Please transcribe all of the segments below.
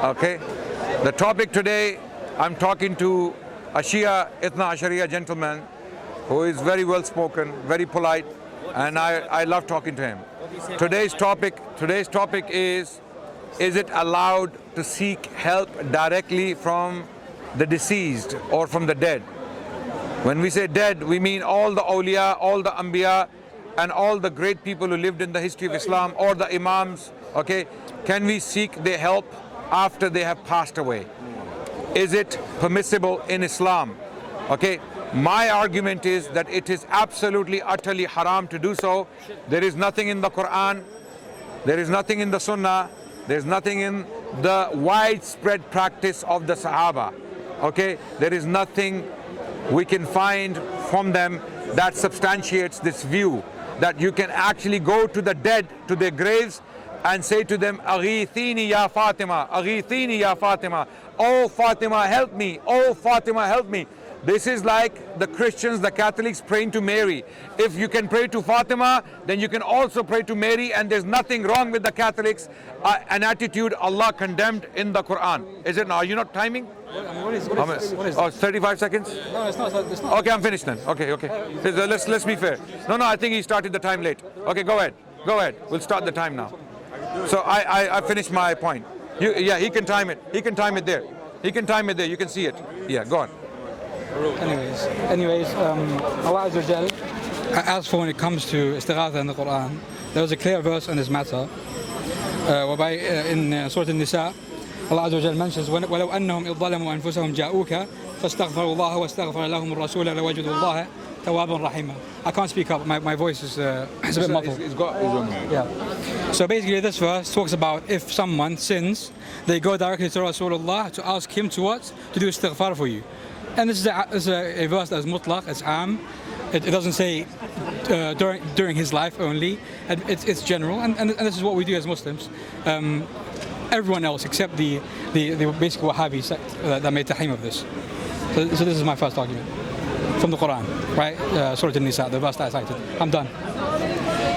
Okay, the topic today, I'm talking to a Shia Ithna Ashariya gentleman who is very well spoken, very polite, and I love talking to him. Today's topic is it allowed to seek help directly from the deceased or from the dead? When we say dead, we mean all the awliya, all the anbiya, and all the great people who lived in the history of Islam, or the Imams. Okay, can we seek their help after they have passed away? Is it permissible in Islam? Okay, my argument is that it is absolutely, utterly haram to do so. There is nothing in the Quran, there is nothing in the Sunnah, there is nothing in the widespread practice of the Sahaba. Okay, there is nothing we can find from them that substantiates this view that you can actually go to the dead, to their graves, and say to them, Aghithini ya Fatima, Aghithini ya Fatima, oh Fatima help me, oh Fatima help me. This is like the Christians, the Catholics praying to Mary. If you can pray to Fatima, then you can also pray to Mary, and there's nothing wrong with the Catholics, an attitude Allah condemned in the Quran. Is it now? Are you not timing? What is Oh, it's 35 seconds? No, it's not. Okay, I'm finished then. Okay. Let's be fair. No, I think he started the time late. Okay, go ahead. We'll start the time now. So I finished my point. He can time it. He can time it there. You can see it. Yeah, go on. Anyways, Allah Azza wa Jal, as for when it comes to istighatha in the Quran, there was a clear verse on this matter, whereby in Surah An-Nisa, Allah Azza wa Jal mentions, وَلَوْ أَنَّهُمْ إِذْ ظَلَمُوا أَنفُسَهُم جَاءُوكَ فَاسْتَغْفَرُوا اللَّهَ وَاسْتَغْفَرَ لَهُمُ الرَّسُولَ لَوَجَدُوا اللَّهَ تَوَّابًا رَحِيمًا. I can't speak up. My voice is a bit muffled. Yeah. So basically, this verse talks about if someone sins, they go directly to Rasulullah to ask him to what? To do istighfar for you. And this is a verse that is mutlaq, it's am. It doesn't say during his life only. It's general, and this is what we do as Muslims. Everyone else except the basic Wahhabi sect that made tahrim of this. So this is my first argument from the Quran, right? Surah An-Nisa, the verse that I cited. I'm done.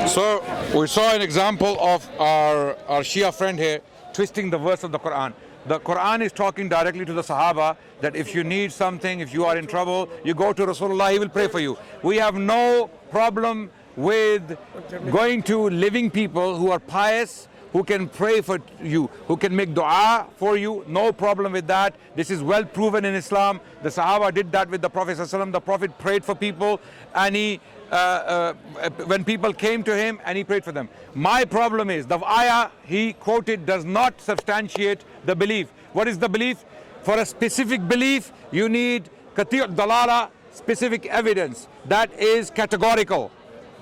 So we saw an example of our Shia friend here twisting the verse of the Quran. The Quran is talking directly to the Sahaba that if you need something, if you are in trouble, you go to Rasulullah, he will pray for you. We have no problem with going to living people who are pious, who can pray for you, who can make dua for you. No problem with that. This is well proven in Islam. The Sahaba did that with the Prophet ﷺ. The Prophet prayed for people, and when people came to him, and he prayed for them. My problem is the ayah he quoted does not substantiate the belief. What is the belief? For a specific belief, you need qati' dalala, specific evidence. That is categorical.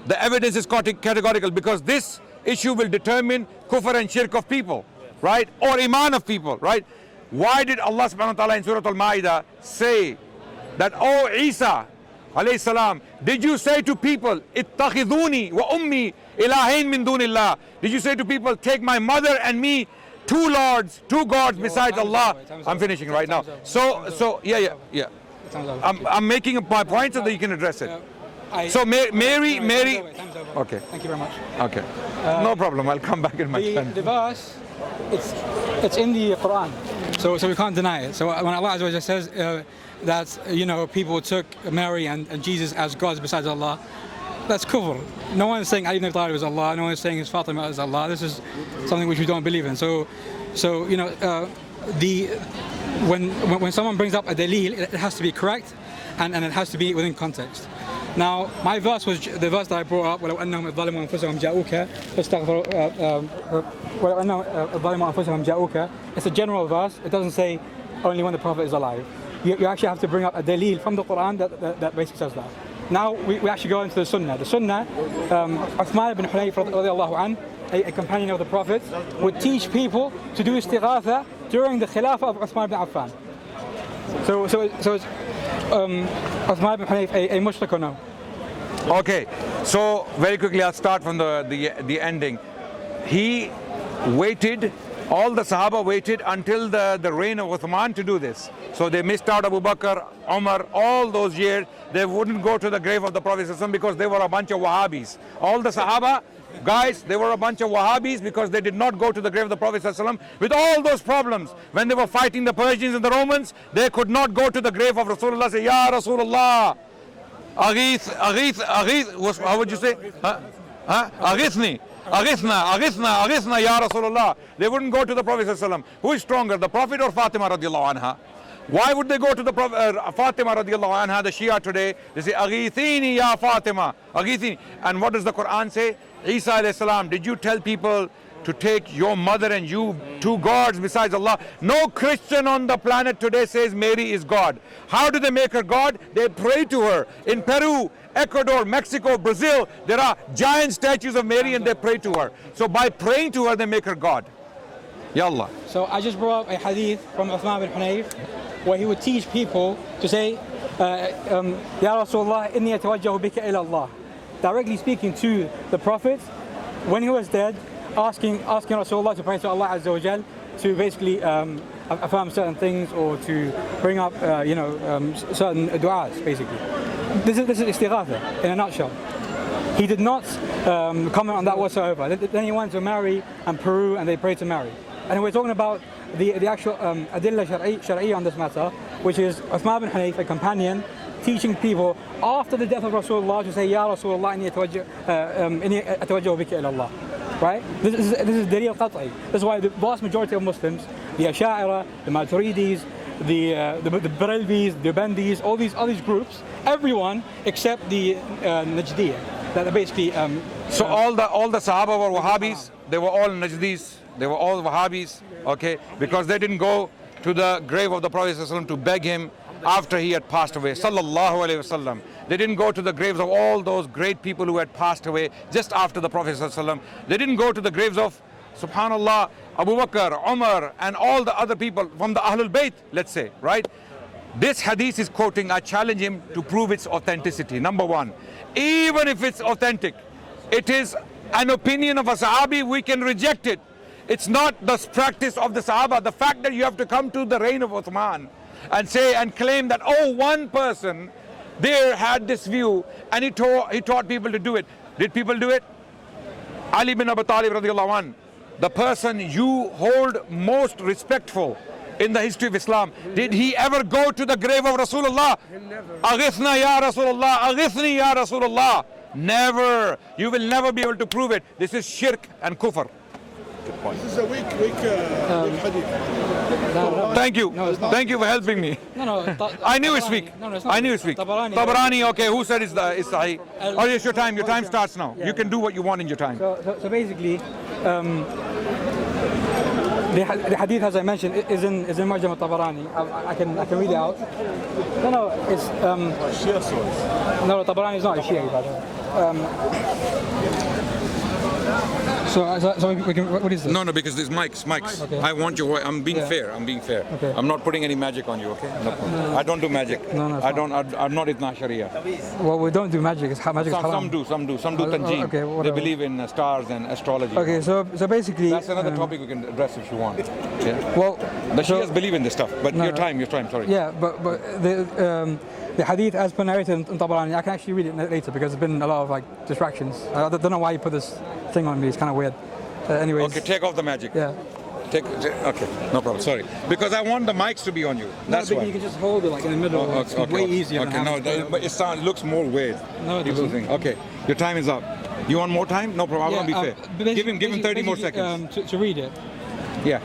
The evidence is categorical, because this issue will determine kufr and shirk of people, right? Or iman of people, right? Why did Allah subhanahu wa ta'ala in Surah Al-Ma'idah say that, oh Isa alayhi salam, did you say to people, ittakhiduni wa ummi ilahain min dunillah? Did you say to people, take my mother and me, two lords, two gods besides Allah? I'm finishing right now. So yeah. I'm making my point so that you can address it. So Mary. Okay. Thank you very much. Okay. No problem. I'll come back in my turn. The verse, it's in the Quran, so we can't deny it. So when Allah Azza wa Jalla says that people took Mary and Jesus as gods besides Allah, that's kufr. No one is saying Ali ibn Abi Talib is Allah. No one is saying his Fatima is Allah. This is something which we don't believe in. So when someone brings up a dalil, it has to be correct, and it has to be within context. Now, my verse was the verse that I brought up. وَلَوْ أَنَّهُمْ إِذْ ظَلَمُوا أَنفُسَهُمْ جَاءُوكَ. It's a general verse. It doesn't say only when the Prophet is alive. You actually have to bring up a dalil from the Quran that basically says that. Now we actually go into the Sunnah. The Sunnah, Uthman ibn Hunayf radiallahu anh, a companion of the Prophet, would teach people to do istighatha during the Khilafah of Uthman ibn Affan. So it's Uthman ibn Hunayf a mushrik or no? Okay, so very quickly I'll start from the ending. He waited All the Sahaba waited until the reign of Uthman to do this. So they missed out Abu Bakr, Umar, all those years. They wouldn't go to the grave of the Prophet ﷺ because they were a bunch of Wahhabis. All the Sahaba, guys, they were a bunch of Wahhabis because they did not go to the grave of the Prophet ﷺ with all those problems. When they were fighting the Persians and the Romans, they could not go to the grave of Rasulullah, say, Ya Rasulullah, Aghith, how would you say? Aghithni. Aghithna, Ya Rasulullah. They wouldn't go to the Prophet ﷺ. Who is stronger, the Prophet or Fatima radiallahu anha? Why would they go to the Fatima radiallahu anha, the Shia today? They say, Aghithini ya Fatima, Aghithini. And what does the Quran say? Isa alayhi salam, did you tell people to take your mother and you two gods besides Allah? No Christian on the planet today says Mary is God. How do they make her God? They pray to her. In Peru, Ecuador, Mexico, Brazil, there are giant statues of Mary and they pray to her. So by praying to her, they make her God. Yallah. So I just brought up a hadith from Uthman bin Hunayf where he would teach people to say, Ya Rasulullah, inni atawajjahu bika ila Allah. Directly speaking to the Prophet when he was dead, asking Rasulullah to pray to Allah Azza wa Jal to basically affirm certain things or to bring up certain du'as basically. This is istighatha in a nutshell. He did not comment on that whatsoever. Then he went to marry and Peru and they prayed to marry. And we're talking about the actual adilla shar'i on this matter, which is Uthman bin Hunayf, a companion, teaching people after the death of Rasulullah to say, Ya Rasulullah, inni atawajjahu bika ila Allah. Right? This is dalil qat'i. That's why the vast majority of Muslims, the Asha'ira, the Maturidis, the Barelvis, the Bandis, all these groups, everyone except the Najdiyya, that are basically. So all the Sahaba were Wahhabis. They were all Najdis. They were all Wahhabis. Okay, because they didn't go to the grave of the Prophet ﷺ to beg him after he had passed away. Sallallahu alaihi wasallam. They didn't go to the graves of all those great people who had passed away just after the Prophet ﷺ. They didn't go to the graves of, subhanallah, Abu Bakr, Umar, and all the other people from the Ahlul Bayt, let's say, right? This hadith is quoting, I challenge him to prove its authenticity. Number one, even if it's authentic, it is an opinion of a Sahabi, we can reject it. It's not the practice of the Sahaba. The fact that you have to come to the reign of Uthman and say and claim that, oh, one person there had this view and he taught people to do it. Did people do it? Ali bin Abi Talib radiallahu anh, the person you hold most respectful in the history of Islam, did he ever go to the grave of Rasulullah? Aghithna ya Rasulullah, aghithni ya Rasulullah. Never. You will never be able to prove it. This is shirk and kufr. This is a weak hadith. Thank you. No, it's not. Thank you for helping me. No. I knew it's weak. No, it's not. I knew it's weak. Tabarani. Okay, who said it's sahih? Oh, yes, your time. Your time starts now. You can do what you want in your time. So basically, the hadith, as I mentioned, is in Mu'jam al-Tabarani. I can read it out. No, it's Shia source. no, Tabarani is not a Shia, by the way. So we can, what is this? No, because there's mics. Okay. I want your voice. I'm being fair. Okay. I'm not putting any magic on you, okay? No. I don't do magic. No, I'm not Idna Sharia. Well, we don't do magic. It's magic is haram. Some do tanjeen. Okay, they whatever. believe in stars and astrology. Okay, so basically. That's another topic we can address if you want. Yeah. Well, The Shias believe in this stuff, but your time, sorry. Yeah, but the hadith as per narrated in Tabarani, I can actually read it later because there's been a lot of distractions. I don't know why you put this thing on me. It's kind of weird. Anyways. Okay, take off the magic. Yeah. Okay, no problem. Sorry, because I want the mics to be on you. That's why. You can just hold it in the middle. It's way easier. Okay, but it looks more weird. No, it people doesn't. think. Okay, your time is up. You want more time? No problem. I'm gonna be fair. Give him 30 more seconds. To read it. Yeah.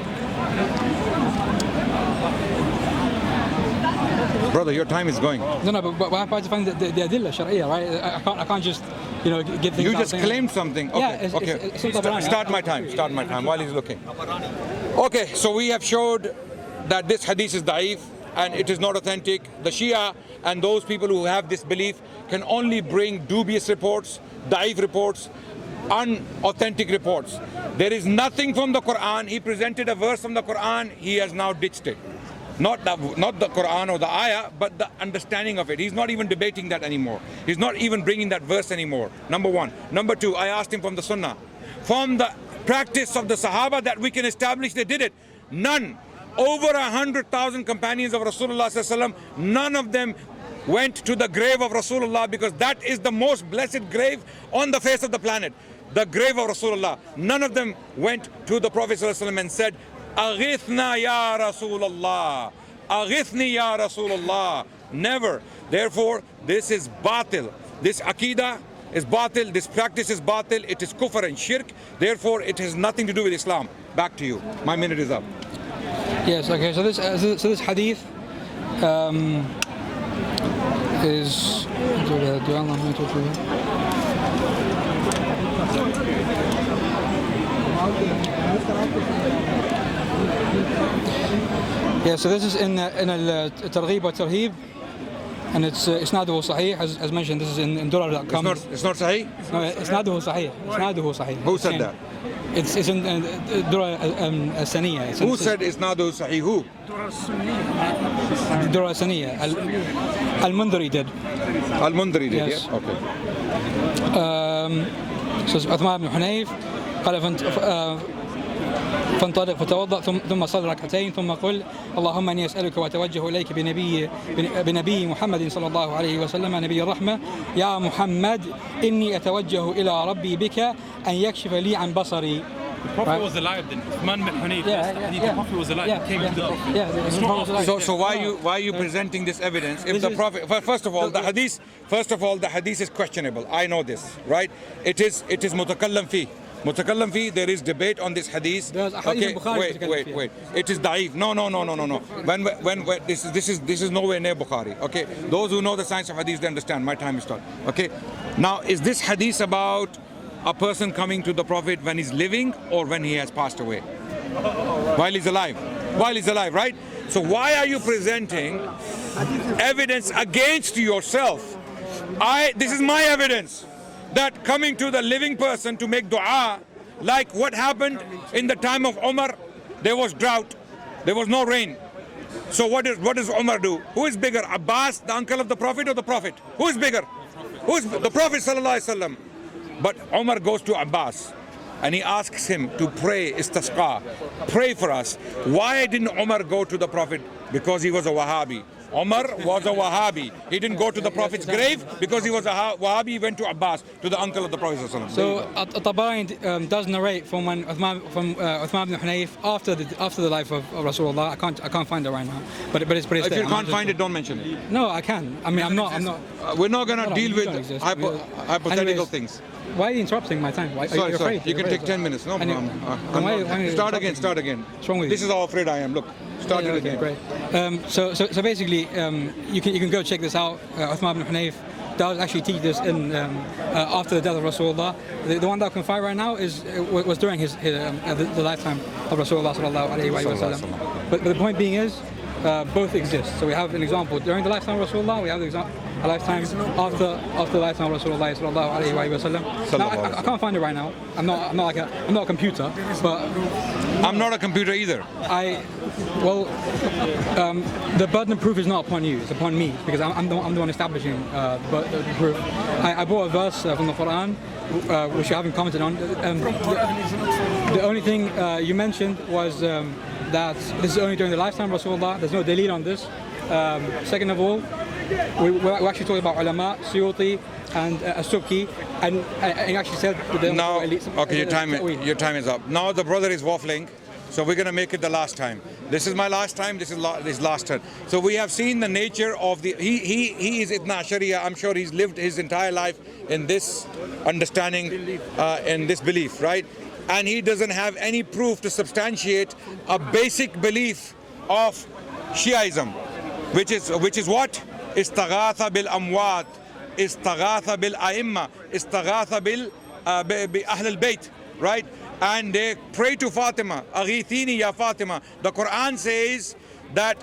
Brother, your time is going. No, but I have to find the adilla shar'iyya, right? I can't just get things. You just claimed something. Okay. Yeah, it's Start my time while he's looking. Okay, so we have showed that this hadith is da'if and it is not authentic. The Shia and those people who have this belief can only bring dubious reports, da'if reports, unauthentic reports. There is nothing from the Quran. He presented a verse from the Quran, he has now ditched it. Not the Quran or the ayah, but the understanding of it. He's not even debating that anymore. He's not even bringing that verse anymore. Number one. Number two, I asked him from the Sunnah. From the practice of the Sahaba that we can establish they did it. None. Over 100,000 companions of Rasulullah sallallahu alaihi wasallam, none of them went to the grave of Rasulullah, because that is the most blessed grave on the face of the planet. The grave of Rasulullah. None of them went to the Prophet sallallahu alaihi wasallam and said, Aghithna ya Rasulullah. Aghithni ya Rasulullah. Never. Therefore, this is batil. This aqidah is batil. This practice is batil. It is kufr and shirk. Therefore, it has nothing to do with Islam. Back to you. My minute is up. Yes. Okay. So this hadith is. Yeah. So this is in al-Targhib wa Tarhib. And it's isnaduhu sahih, as mentioned. This is in durar.com. It's not sahih? No, isnaduhu sahih. Isnaduhu sahih. Who said that? It's in durar al-Saniyya. Who said isnaduhu sahih? Who? Durar al-Saniyya. Al-Mundhiri did. Al-Mundhiri did, yes. Yeah? Okay. So Uthman ibn Hunayf قال فانطلق فتوضأ ثم صلى ركعتين ثم قل اللهم اني اسالك واتوجه اليك بنبي محمد صلى الله عليه وسلم نبي الرحمه يا محمد اني اتوجه الى ربي بك ان يكشف لي عن بصري. The Prophet was alive then. Uthman ibn Hunayf. The Prophet was alive. Came to the Prophet. So why are you presenting this evidence? If the Prophet, first of all, the hadith is questionable. I know this, right? It is mutakallam fi. Mutakallam fi, there is debate on this hadith. Okay, wait. It is da'if. No. When this is nowhere near Bukhari. Okay, those who know the science of hadith, they understand. My time is start. Okay, now is this hadith about a person coming to the Prophet when he's living or when he has passed away? While he's alive. While he's alive, right? So why are you presenting evidence against yourself? This is my evidence. That coming to the living person to make dua, like what happened in the time of Umar, there was drought, there was no rain. So what does Umar do? Who is bigger, Abbas, the uncle of the Prophet, or the Prophet? Who is bigger? Who is the Prophet sallallahu alaihi wasallam? But Umar goes to Abbas and he asks him to pray istisqa, pray for us. Why didn't Umar go to the Prophet? Because he was a Wahhabi. Umar was a Wahhabi. He didn't go to the Prophet's grave because he was a Wahhabi. He went to Abbas, to the uncle of the Prophet. So At-Tabari does narrate from Uthman ibn Hunayf after the life of Rasulullah. I can't find it right now, but it's pretty. If you can't find it, don't mention it. No, I can. I mean, I'm not. We're not going to deal with hypothetical things. Why are you interrupting my time? Sorry. You can take 10 minutes. No problem. Start again. What's wrong with you? This is how afraid I am. Look, start it again. Great. So basically, you can go check this out. Uthman ibn Hunayf does actually teach this after the death of Rasulullah. The one that I can find right now was during the lifetime of Rasulullah sallallahu alaihi wasallam. But the point being is, both exist. So we have an example during the lifetime of Rasulullah. We have the example. A lifetime after the lifetime of Rasulullah sallallahu alaihi wasallam. Now I can't find it right now. I'm not a computer, but I'm not a computer either. The burden of proof is not upon you; it's upon me, because I'm the one establishing the proof. I brought a verse from the Quran, which you haven't commented on. The only thing you mentioned was that this is only during the lifetime of Rasulullah. There's no dalil on this. Second of all, we're actually talking about ulama, Suyuti and As-Subki, and he actually said now, okay, your time is up. Now the brother is waffling, so we're going to make it the last time. This is my last time, this is his last turn. So we have seen the nature of he is Ithna Ashariya. I'm sure he's lived his entire life in this understanding, in this belief, right? And he doesn't have any proof to substantiate a basic belief of Shiaism, which is what? Istaghatha bil amwat, istaghatha bil a'imma, istaghatha bil ahl al bayt, right? And they pray to Fatima, aghithini ya Fatima. The Quran says that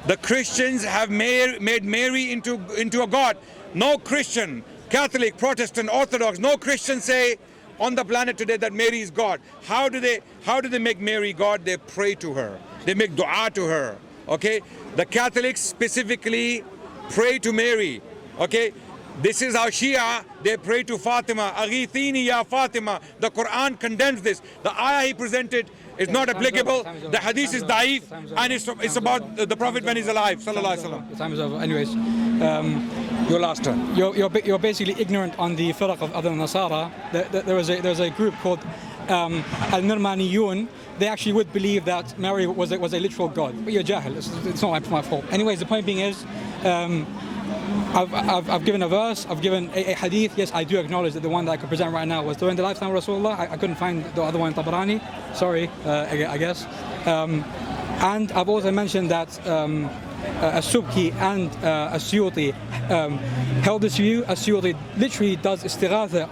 the Christians have made Mary into a god. No Christian, Catholic, Protestant, Orthodox, no Christian say on the planet today that Mary is God. How do they make Mary God? They pray to her. They make dua to her. Okay? The Catholics specifically pray to Mary. Okay? This is how Shia, they pray to Fatima. Aghithini ya Fatima. The Quran condemns this. The ayah he presented is not applicable. The hadith is da'if, and it's about the Prophet when he's alive. Sallallahu Alaihi Wasallam. The time is over. Anyways, Your last turn. you're basically ignorant on the firaq of other Nasara. There was a group called Al-Nirmaniyun. They actually would believe that Mary was a literal god. But you're jahil. It's not my fault. Anyways, the point being is, I've given a verse, I've given a hadith. Yes, I do acknowledge that the one that I could present right now was during the lifetime of Rasulullah. I couldn't find the other one in Tabarani. Sorry, I guess. And I've also mentioned that As-Subki and As-Suyuti held this view. As-Suyuti literally does istighatha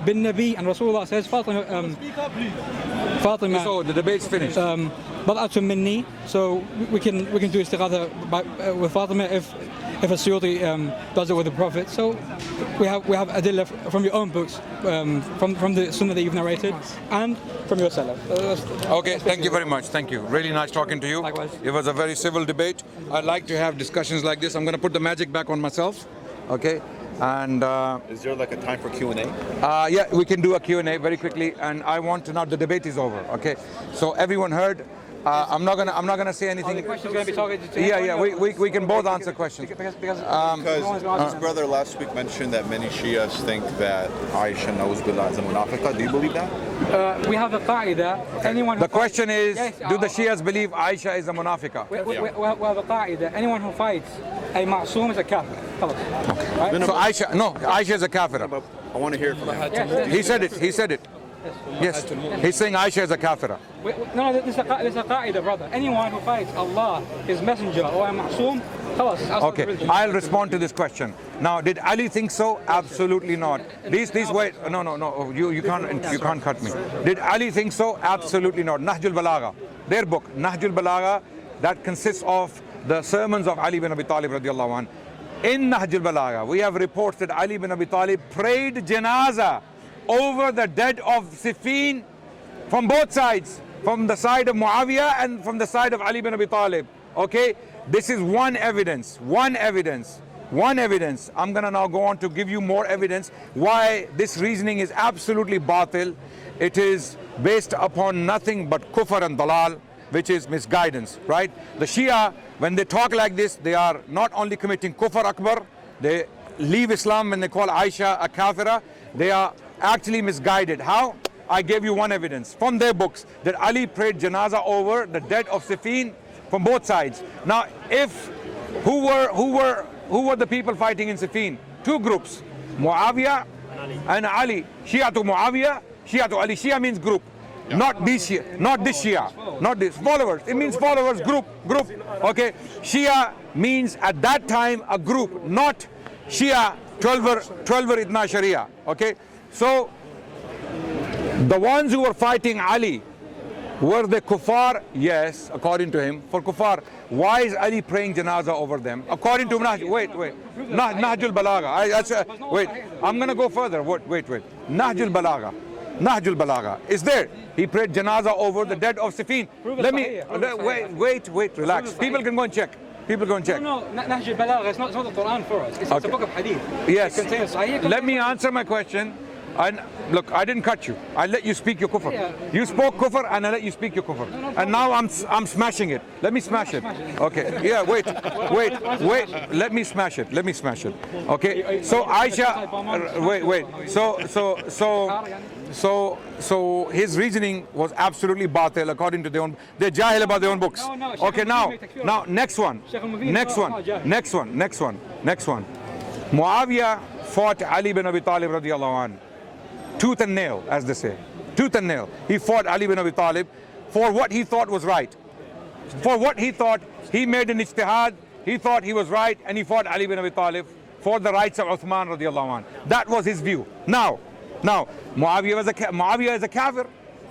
bin Nabi, and Rasulullah says Fatima. So the debate's finished. Bad'atun minni. So we can do istighatha with Fatima if As-Suyuti does it with the Prophet. So we have adillah from your own books, from the Sunnah that you've narrated, and from your Salaf. Okay, thank you very much. Thank you. Really nice talking to you. Likewise. It was a very civil debate. I like to have discussions like this. I'm going to put the magic back on myself. Okay. And is there like a time for Q&A? yeah, we can do a Q&A very quickly. And I want to know, the debate is over. Okay. So everyone heard. I'm not gonna say anything. The question's going to be targeted to Yeah, we can both answer questions. Because this brother last week mentioned that many Shias think that Aisha knows Billah is a munafiqah. Do you believe that? we have a qaida. Anyone who The question is, Yes, do the Shias believe Aisha is a munafiqah? we have a qaida. Anyone who fights a ma'soom is a kafir. Right? So Aisha is a kafira. But I want to hear it from him. Yes. He said it. Yes, he's saying Aisha is a kafira. No, this is a qaida, brother. Anyone who fights Allah, His Messenger, or a ma'soom, Okay, I'll respond to this question. Now, did Ali think so? Absolutely not. These wait. No. You can't cut me. Did Ali think so? Absolutely not. Nahjul Balagha, their book, Nahjul Balagha, that consists of the sermons of Ali bin Abi Talib radiallahu anh. In Nahjul Balagha, we have reports that Ali bin Abi Talib prayed janazah over the dead of Siffin from both sides, from the side of Muawiyah and from the side of Ali bin Abi Talib. Okay, this is one evidence. I'm gonna now go on to give you more evidence why this reasoning is absolutely batil. It is based upon nothing but kufr and dalal, which is misguidance, right? The Shia, when they talk like this, they are not only committing kufr akbar, they leave Islam when they call Aisha a kafira, they are actually misguided. How? I gave you one evidence from their books that Ali prayed janazah over the dead of Siffin from both sides. Now, who were the people fighting in Siffin? Two groups, Muawiyah and Ali. Shia to Muawiyah, Shia to Ali. Shia means group, not this Shia, not this Shia, not this followers. It means followers, group. Okay, Shia means at that time a group, not Shia 12 Idna Sharia. Okay. So, the ones who were fighting Ali, were they kuffar? Yes, according to him, for kuffar. Why is Ali praying janazah over them? According to Nahjul Balagha. Wait, I'm going to go further. Wait. Nahjul Balagha is there. He prayed janazah over the dead of Siffin. Wait, relax. People can go and check. No, Nahjul Balagha, it's not the Quran for us. It's a book of Hadith. Yes. Let me answer my question. And look, I didn't cut you. I let you speak your kufr. Yeah. You spoke kufr and I let you speak your kufr. And now I'm smashing it. Let me smash it. Okay. Yeah, wait. Let me smash it. Okay. So Aisha, wait. So his reasoning was absolutely batil according to their own. They're jahil about their own books. Okay, now next one. Muawiyah fought Ali bin Abi Talib radiallahu anh. Tooth and nail, as they say. Tooth and nail. He fought Ali bin Abi Talib for what he thought was right. For what he thought, he made an ijtihad, he thought he was right, and he fought Ali bin Abi Talib for the rights of Uthman radiallahu anh. That was his view. Now, Muawiyah is a kafir.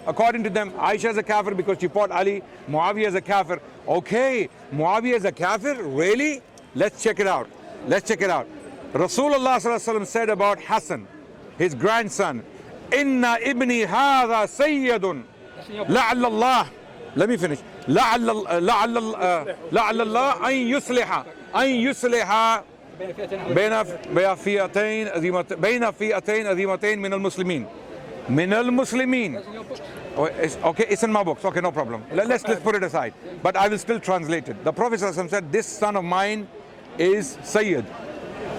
According to them, Aisha is a kafir because she fought Ali. Muawiyah is a kafir. Okay, Muawiyah is a kafir? Really? Let's check it out. Rasulullah sallallahu alaihi wasallam said about Hassan, his grandson, Inna ibni hadha sayyidun la'alla Allah. Let me finish. La'alla Allah an yusliha بين فئتين عظيمتين من المسلمين. من المسلمين. Okay, it's in my books. Okay, no problem. Let's put it aside. But I will still translate it. The Prophet ﷺ said, this son of mine is Sayyid.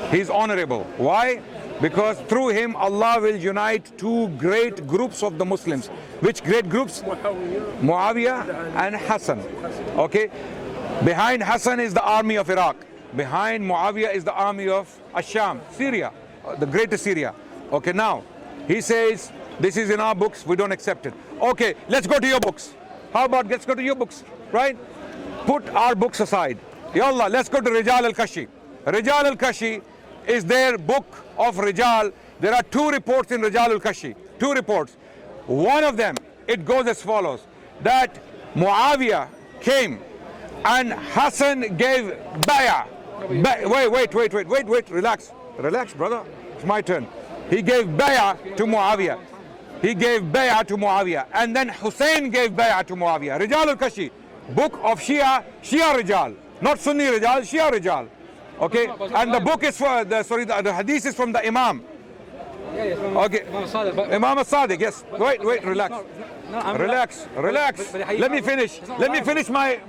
He's honorable. Why? Because through him Allah will unite two great groups of the Muslims. Which great groups? Muawiyah and Hassan. Okay? Behind Hassan is the army of Iraq. Behind Muawiyah is the army of Asham, Syria, the greater Syria. Okay, now, he says, this is in our books, we don't accept it. Okay, let's go to your books. How about let's go to your books, right? Put our books aside. Yallah, let's go to Rijal al-Kashi. Rijal al-Kashi is their book of Rijal. There are two reports in Rijal al-Kashi. Two reports. One of them, it goes as follows. That Muawiyah came and Hassan gave bay'ah. Wait, relax, brother. It's my turn. He gave bay'ah to Muawiyah. And then Hussein gave bay'ah to Muawiyah. Rijal al-Kashi, book of Shia Rijal. Not Sunni Rijal, Shia Rijal. Okay? And the book is for, the hadith is from the Imam. Okay. Imam As-Sadiq, yes. Wait, relax. Relax. Let me finish my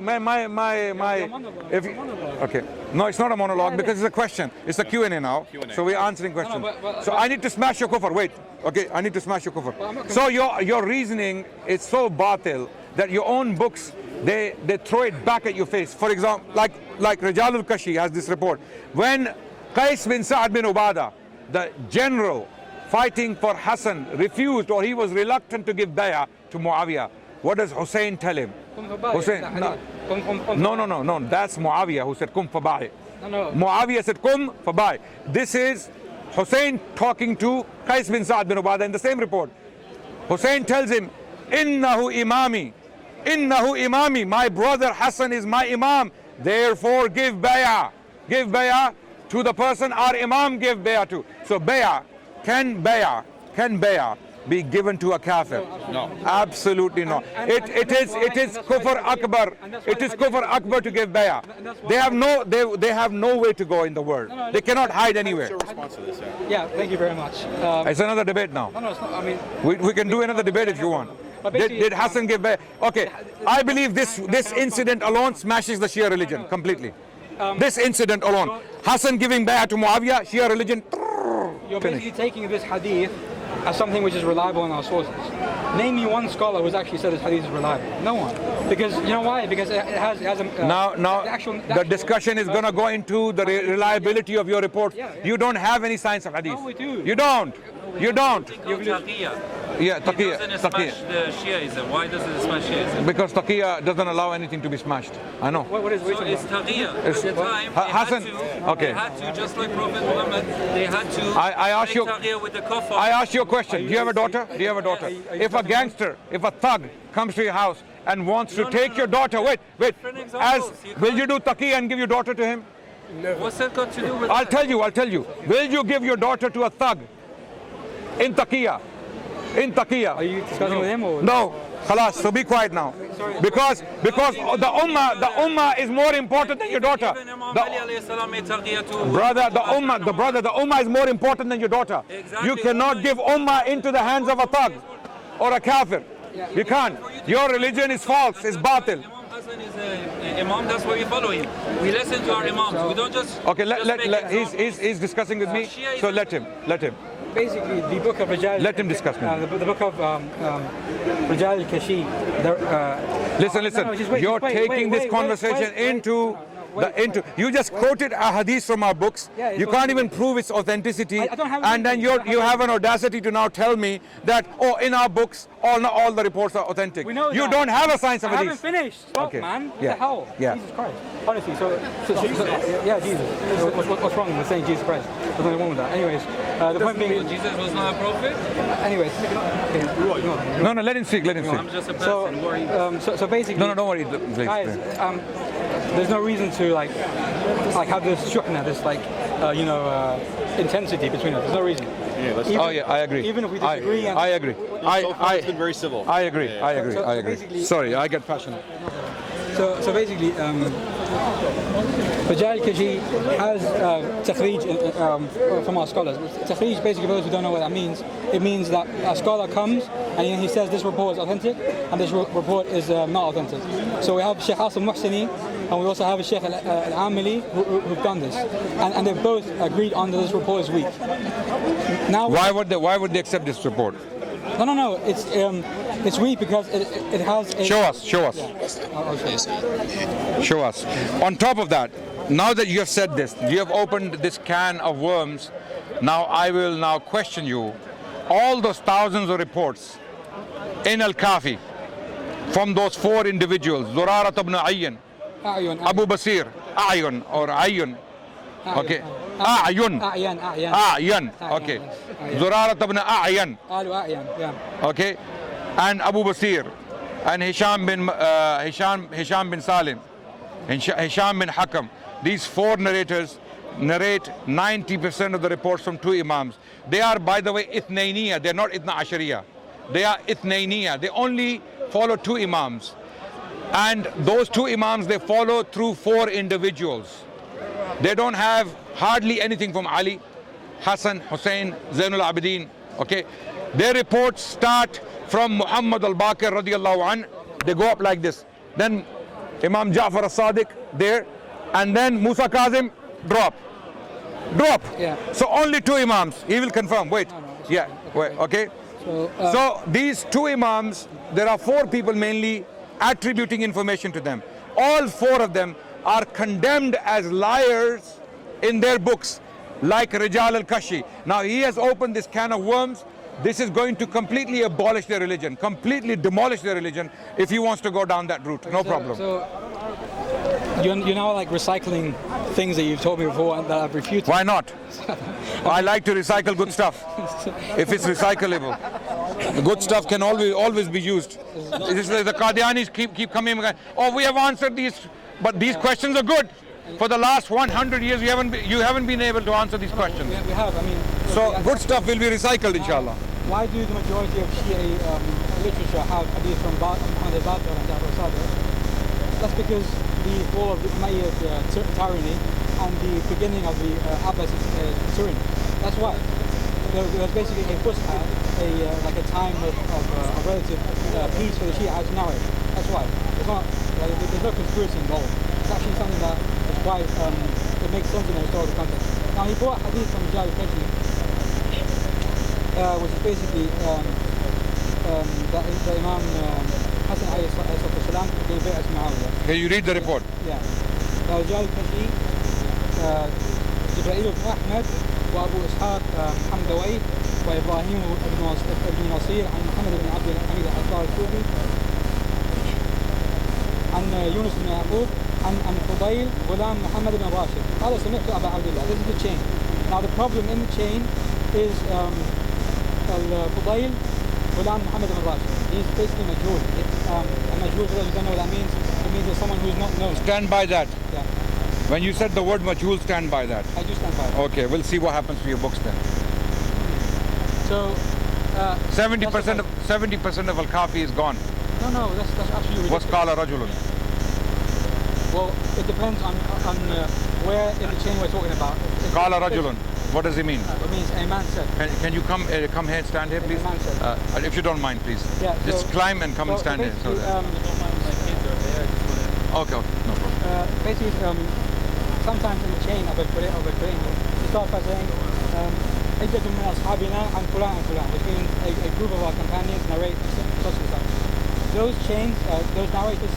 okay. No, it's not a monologue because it's a question. It's a Q&A now. So we're answering questions. So I need to smash your kufr. Wait. Okay, I need to smash your kufr. So your reasoning is so batil that your own books, they throw it back at your face. For example, like Rijal al-Kashi has this report. When Qais bin Sa'ad bin Ubadah, the general fighting for Hassan, refused or he was reluctant to give bay'ah to Muawiyah, what does Hussein tell him? Hussein, no, that's Muawiyah who said, Kum fabai. Muawiyah said, Kum fabai. This is Hussein talking to Qais bin Sa'ad bin Ubadah in the same report. Hussein tells him, Innahu imami, my brother Hassan is my imam, therefore give bay'ah to the person our imam gave bay'ah to. So can bay'ah be given to a kafir? No. Absolutely not. It is kufr akbar. It is kufr akbar to give bay'ah. They have no way to go in the world. They cannot hide anywhere. What's your response to this? Yeah, thank you very much. It's another debate now. No, it's not. I mean, We can do another debate if you want. Did Hassan give bay'ah? Okay, I believe this incident alone smashes the Shia religion completely. This incident alone. Hassan giving bay'ah to Muawiyah, Shia religion. You're basically taking this hadith as something which is reliable in our sources. Name me one scholar who's actually said this hadith is reliable. No one. Because you know why? Because it has a the discussion is going to go into the reliability of your report. You don't have any science of hadith. No, we do. You don't. Taqiyya. Yeah, It doesn't smash the Shiaism. Why doesn't it smash Shiaism? Because Taqiyya doesn't allow anything to be smashed. I know. What is So it's Taqiyya. At the time, Hassan, they had to, just like Prophet Muhammad, they had to I ask you, Taqiyya with the Kufa. I ask you a question. Do you have a daughter? If a gangster, if a thug comes to your house and wants to take your daughter, wait. Will you do Taqiyya and give your daughter to him? What's that got to do with I'll tell you. Will you give your daughter to a thug in Taqiyya? Are you discussing with him or? No. Khalas, so be quiet now. Because the ummah is more important than your daughter. Even Imam Ali alayhi salam made Taqiyya to The ummah is more important than your daughter. Exactly. You cannot give ummah into the hands of a thug or a kafir. You can't. Your religion is false, it's batil. Imam Hassan is an imam, that's why we follow him. We listen to our imams. We don't just Okay, just make examples. he's discussing with me, so let him. Basically, the book of Rijal. Let him discuss me. The book of Rijal al-Kashi. Listen. You're taking this conversation into you just quoted a hadith from our books. You can't even prove its authenticity, and then you have an audacity to now tell me that in our books all the reports are authentic. You don't have a science of hadith. I haven't finished. Stop, man. What the hell? Yeah. Jesus Christ. Honestly, so Jesus. What's wrong with saying Jesus Christ? There's nothing wrong with that. Anyways, the point being, Jesus was not a prophet? anyways. No, let him speak. I'm just a person. So basically. No, don't worry. Please. Guys, there's no reason to like have this shukna, this intensity between us. There's no reason. I agree. Even if we disagree. I agree. It's been very civil. I agree. So Sorry, I get passionate. So basically, Rajal Kashi has takhrij from our scholars. Takhrij, basically, for those who don't know what that means, it means that a scholar comes and he says this report is authentic and this report is not authentic. So we have Sheikh Hassan and Muawiyah, and we also have Sheikh Ali who've done this, and they've both agreed on that this report is weak. Now, why would they accept this report? No. It's weak because it has. Show us. Show us. On top of that, now that you have said this, you have opened this can of worms. Now I will question you. All those thousands of reports in Al-Kafi from those four individuals, Zurarat ibn Ayyan, Abu Basir, Ayun or Ayun. Okay. A'yan. Okay. Zurarat ibn A'yan. Okay. And Abu Basir and Hisham bin Salim and Hisham bin Hakam. These four narrators narrate 90% of the reports from two Imams. They are, by the way, Ithnayniya. They're not Ithna Ashariya. They are Ithnayniya. They only follow two Imams. And those two Imams, they follow through four individuals. They don't have hardly anything from Ali, Hassan, Hussein, Zainul Abidin. Okay, their reports start from Muhammad al-Baqir radiallahu an. They go up like this. Then Imam Ja'far al-Sadiq there, and then Musa Kazim drop. Yeah. So only two Imams. He will confirm. Wait. Yeah. Wait. Okay. So these two Imams, there are four people mainly attributing information to them. All four of them are condemned as liars in their books, like Rijal al-Kashi. Now he has opened this can of worms. This is going to completely abolish their religion, completely demolish their religion if he wants to go down that route. No problem. So you're now like recycling things that you've told me before and that I've refuted. Why not? I like to recycle good stuff if it's recyclable. The good stuff can always be used. The Qadianis keep coming and going, oh, we have answered these, but these questions are good. For the last 100 years, you haven't been able to answer these questions. We have. I mean, so good stuff will be recycled, inshallah. Why do the majority of Shia literature have hadith from Muhammad al-Baqir and Ja'far al-Sadiq? That's because the fall of the Umayyad tyranny and the beginning of the Abbasid tyranny. That's why. There was basically a fusha, like a time of relative peace for the Shiites to narrate. That's why. It's not, there's no conspiracy involved. It's actually something that is quite, it makes sense in a historical context. Now he brought hadith from Rijal al-Kashi, which is basically that Imam Hassan alayhi salam gave bay'at Muawiyah. Can you read the report? Yeah. Rijal al-Kashi, Jibreel ibn Ahmed, وأبو إسحاق حمدوي وإبراهيم بن نصير عن محمد بن عبد الحميد الأنصاري الكوفي عن يونس بن يعقوب عن فضيل غلام محمد بن راشد. هذا سمعت أبا عبد الله. This is the chain. Now the problem in the chain is فضيل غلام محمد بن راشد. He's basically majhul. A majhul, for those who don't know what that means, it means there's someone who is not known. Stand by that. Yeah. When you said the word majhul, stand by that. I do stand by it. Okay, we'll see what happens to your books then. So 70% of Al-Kafi is gone. No, that's actually ridiculous. What's qala rajulun? Well, it depends on where in the chain we're talking about. Qala rajulun. What does it mean? It means a man said. Can you come here and stand here, please? A man said. If you don't mind, please. Yeah, just climb and come and stand here. Okay, no problem. Basically, sometimes in the chain of a Quran, it starts by saying, عدة من أصحابنا عن فلان عن فلان, which means a group of our companions narrate such and such. Those chains, those narrators,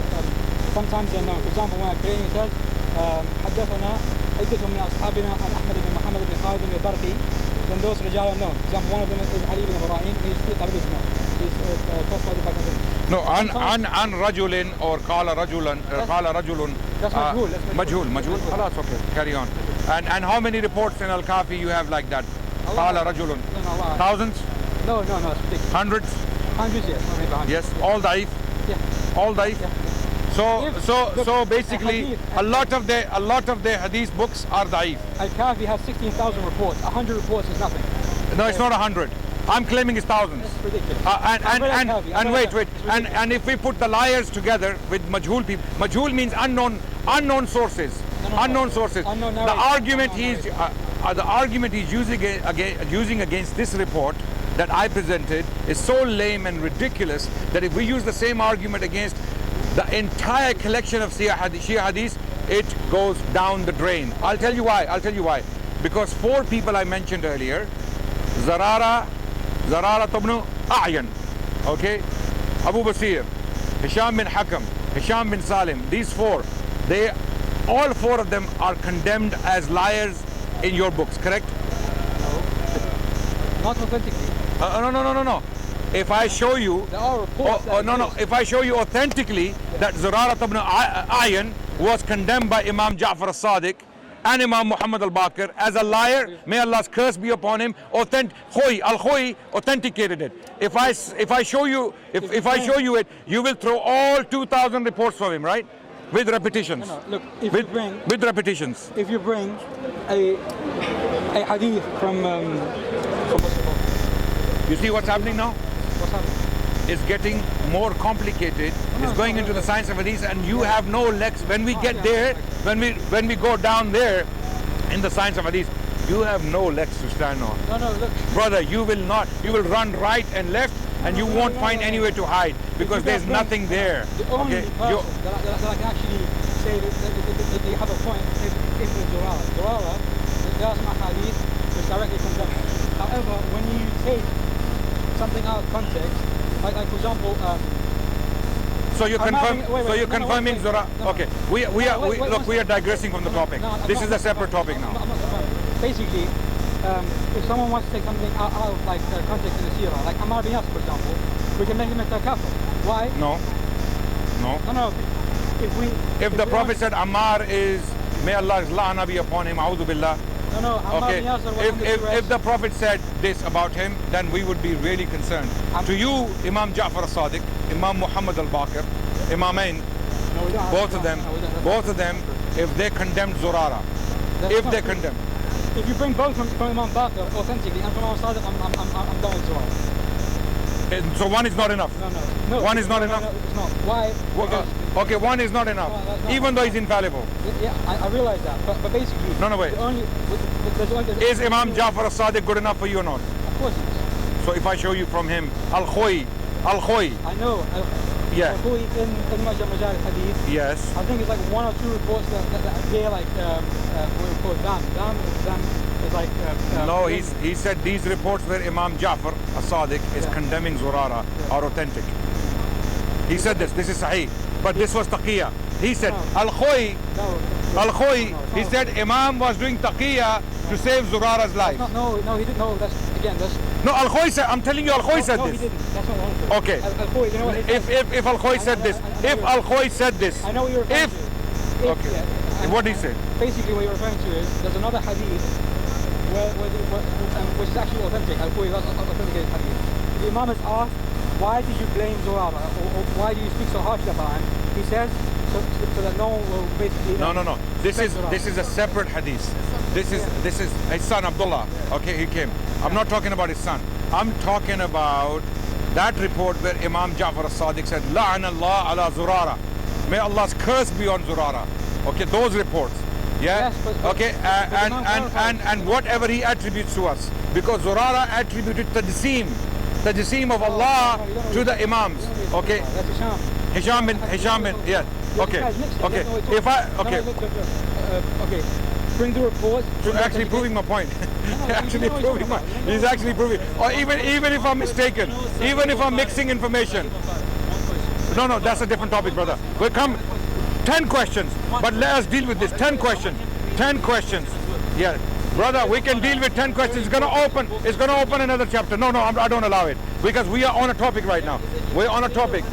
sometimes they're known. For example, when a Quran says, حدثنا عدة من أصحابنا عن أحمد بن محمد بن خالد بن البرقي, then those رجال are known. For example, one of them is Ali ibn Ibrahim, he's قبل اسمه. No, an rajulin or qala rajulan, qala rajulun. That's majhul. Majhul. Khalas, okay, carry on. And how many reports in Al-Kafi you have like that? Qala rajulun. Thousands? No, it's ridiculous. Hundreds? Hundreds, yes. Maybe 100. Yes, all da'if? Yeah. All da'if? Yeah. So basically, a lot of their hadith books are da'if. Al-Kafi has 16,000 reports. 100 reports is nothing. No, it's not 100. I'm claiming it's thousands. That's ridiculous. And wait. And if we put the liars together with majhul people, majhul means unknown sources. Unknown sources. Unknown The argument he's using against this report that I presented is so lame and ridiculous that if we use the same argument against the entire collection of Shia Hadith, it goes down the drain. I'll tell you why. Because 4 people I mentioned earlier, Zarara ibn A'yan, okay, Abu Basir, Hisham bin Hakam, Hisham bin Salim, these 4, all 4 of them are condemned as liars in your books, correct? Not authentically. No. If I show you, There are reports if I show you authentically that Zarara ibn A'yan was condemned by Imam Ja'far as-Sadiq and Imam Muhammad al-Baqir as a liar, may Allah's curse be upon him, Al-Khoyi authenticated it. If I show you it, you will throw all 2,000 reports from him, right? With repetitions. No. Look, with repetitions. If you bring a hadith from You see what's happening now? what's happening? It's getting more complicated. It's going into the science of hadith, and you have no legs. When we get there, when we go down there in the science of hadith, you have no legs to stand on. No, look. Brother, you will not. You will run right and left, and you won't find anywhere to hide because there's nothing there. The only Okay, person that I can actually say that they have a point is Zurara. Zurara, there are some hadith which directly condemn. However, when you take something out of context, like for example, So you're confirming Zura. No. Okay, we are digressing from the topic. This is a separate topic now. Basically, if someone wants to take something out of context in the Sirah, like Ammar bin Yasir, for example, we can make him into a kafir. Why? No. No. If the Prophet said Ammar is, may Allah's la'na be upon him, a'udhu billah. No, Ammar Okay, bin Yasir was under duress. if the Prophet said this about him, then we would be really concerned. To you, Imam Ja'far as-Sadiq, Imam Muhammad al-Baqir, Imamain, No, we don't have both to- of them, no, we don't. if they condemned Zurara, That's if not they true. condemn, If you bring both from Imam Baqir authentically and from Imam Sadiq, I'm done with Zurara. so one is not enough. No. One is not enough? No, it's not. Why? Because, Okay, one is not enough, No. even though he's infallible. yeah, I realize that, but basically, No, wait. Is Imam Ja'far as-Sadiq good enough for you or not? Of course it is. So if I show you from him, Al-Khoyi, I know. Yeah. In Majal Hadith, yes. I think it's like 1 or 2 reports that they're like, what we call Dam is like... No, he said these reports where Imam Ja'far as-Sadiq is condemning Zurara are authentic. He said this is Sahih, but this was Taqiyya. He said, Al-Khoyi, he said Imam was doing Taqiyya to save Zurara's life. No, he didn't. No, that's No, Al-Khoyi said, I'm telling you, Al-Khoyi said no, this. he didn't. That's not what I'm Okay. Al-Khoyi, you know what? If Al-Khoyi said this, if Al-Khoyi said this, I know what you're referring to. Okay. What did he say? Basically, what you're referring to is there's another hadith which is actually authentic. Al-Khoyi is authenticated hadith. The Imam is asked, why did you blame Zurara, or why do you speak so harshly about him? He says, so that no one will basically... No. This is a separate hadith. This is his son Abdullah. Okay, he came. I'm not talking about his son. I'm talking about that report where Imam Ja'far as-Sadiq said, La'an Allah ala Zurara. May Allah's curse be on Zurara. Okay, those reports. Yeah. Yes, but okay, and whatever he attributes to us, because Zurara attributed the Tajseem of Allah to the Imams. Okay. That's Hisham bin, yeah. Okay. Okay. Bring the reports. Actually proving my point. He's actually proving. Or even if I'm mistaken, even if I'm mixing information. No, that's a different topic, brother. We'll come 10 questions, but let us deal with this. 10 questions. 10 questions. Yeah. Brother, we can deal with 10 questions. It's gonna open another chapter. No, I don't allow it. Because we are on a topic right now. We're on a topic.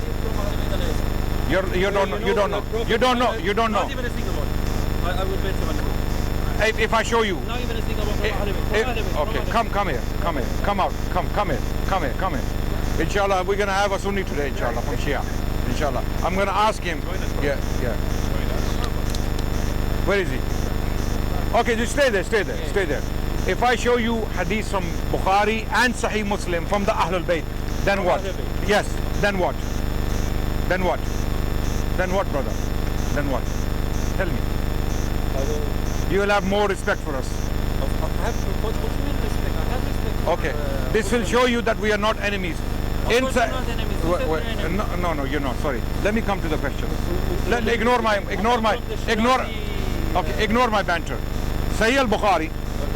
You don't know. Not even a single one. I will bet someone. If I show you. Not even a single one. Okay, come here. Inshallah, we're gonna have a Sunni today, inshallah, from Shia. Inshallah. I'm gonna ask him. Yeah. Where is he? Okay, just stay there. If I show you hadith from Bukhari and Sahih Muslim from the Ahlul Bayt, then what? Yes, then what? Then what? Then what, brother? Then what? Tell me. You will have more respect for us. What do you mean respect? I have respect. Okay. This will show you that we are not enemies. Of course you're not enemies. You said you're enemies. No, you're not. Sorry. Let me come to the question. Ignore my banter. Sahih al-Bukhari.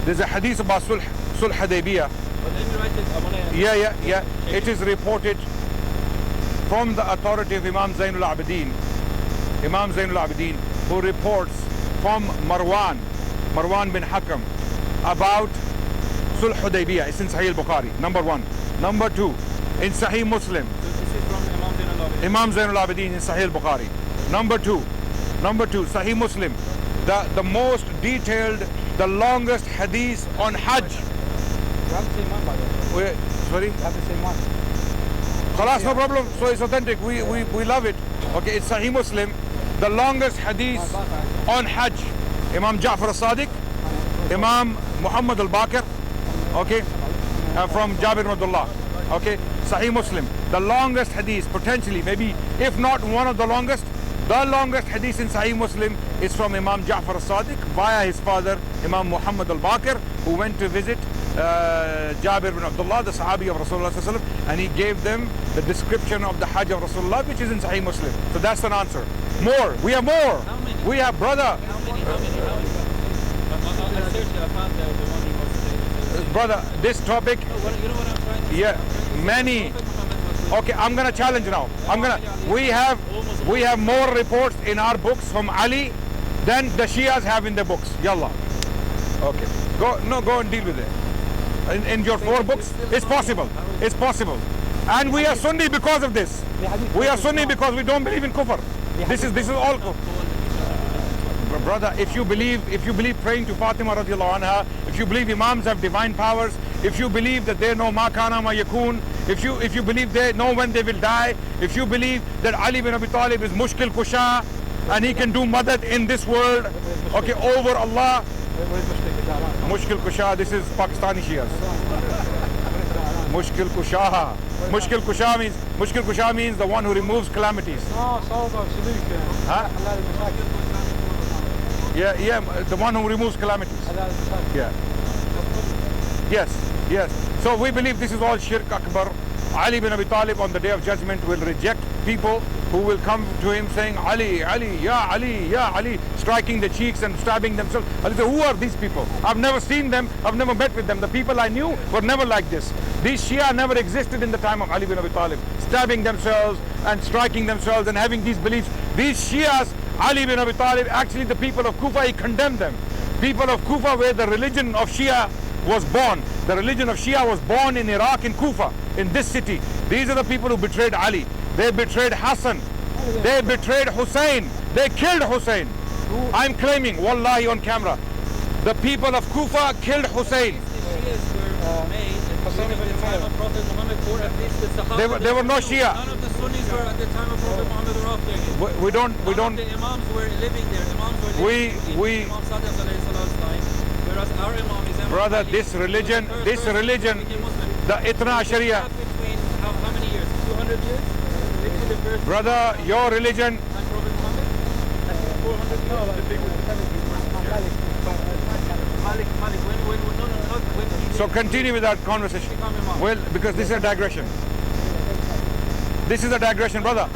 There's a hadith about Sulh Hudaybiyah. But let me write it. Yeah. It is reported from the authority of Imam Zainul Abidin, who reports from Marwan bin Hakam about Sulh Hudaybiyah. It's in Sahih al-Bukhari, number one. Number two, in Sahih Muslim, So this is from Imam Zainul Abidin in Sahih al-Bukhari. Number two, Sahih Muslim, the most detailed, the longest hadith on Hajj. You have the same one, by the way. Sorry? You have the same one. Khalas, no problem. So it's authentic. We love it. Okay, it's Sahih Muslim, the longest hadith on Hajj. Imam Ja'far al-Sadiq, Imam Muhammad al-Baqir, okay, from Jabir ibn Abdullah. Okay, Sahih Muslim, the longest hadith, potentially, maybe, if not one of the longest hadith in Sahih Muslim is from Imam Ja'far al-Sadiq via his father, Imam Muhammad al-Baqir, who went to visit Jabir ibn Abdullah, the Sahabi of Rasulullah sallallahu alaihi wasallam, and he gave them the description of the Hajj of Rasulullah, which is in Sahih Muslim. So that's an answer. More. We have more. How many? We have, brother. How many? I searched it. I found the one he was saying. Brother, this topic, You know what I'm trying to say? yeah, many. Okay, I'm gonna challenge now. We have more reports in our books from Ali than the Shias have in their books. Yallah. Okay. Go and deal with it. In your 4 books, it's possible. It's possible. And we are Sunni because of this. We are Sunni because we don't believe in kufr. This is all. Brother, if you believe praying to Fatima radiallahu anha, if you believe Imams have divine powers, if you believe that they know ma kana ma yakun, if you believe they know when they will die, if you believe that Ali bin Abi Talib is mushkil kusha and he can do madad in this world, okay, over Allah. Mushkil kusha, this is Pakistani Shias. Mushkil kusha means the one who removes calamities. Huh? Yeah, the one who removes calamities. Yeah. Yes. So we believe this is all shirk akbar. Ali bin Abi Talib on the day of judgment will reject people who will come to him saying, Ali, Ya Ali, Ya Ali, striking the cheeks and stabbing themselves. Ali said, who are these people? I've never seen them, I've never met with them. The people I knew were never like this. These Shia never existed in the time of Ali bin Abi Talib, stabbing themselves and striking themselves and having these beliefs. These Shias, Ali bin Abi Talib, actually the people of Kufa, he condemned them. People of Kufa, where the religion of Shia was born. The religion of Shia was born in Iraq, in Kufa, in this city. These are the people who betrayed Ali. They betrayed Hassan. They betrayed Hussein. They killed Hussein. I'm claiming, wallahi, on camera, the people of Kufa killed Hussein. They were no Shia. None of the Sunnis were at the time of Prophet Muhammad were after him. We don't. None of the Imams were living there. Imams were living in Imam Sadiq alayhi salatu's time. Whereas our Imam is Imam Brother, Ali. this religion, the Itna Sharia. Between how many years? 200 years? Between the first Brother, your religion. and Prophet Muhammad? 400 years. Malik, when So continue with that conversation. Well, because this is a digression. This is a digression, brother.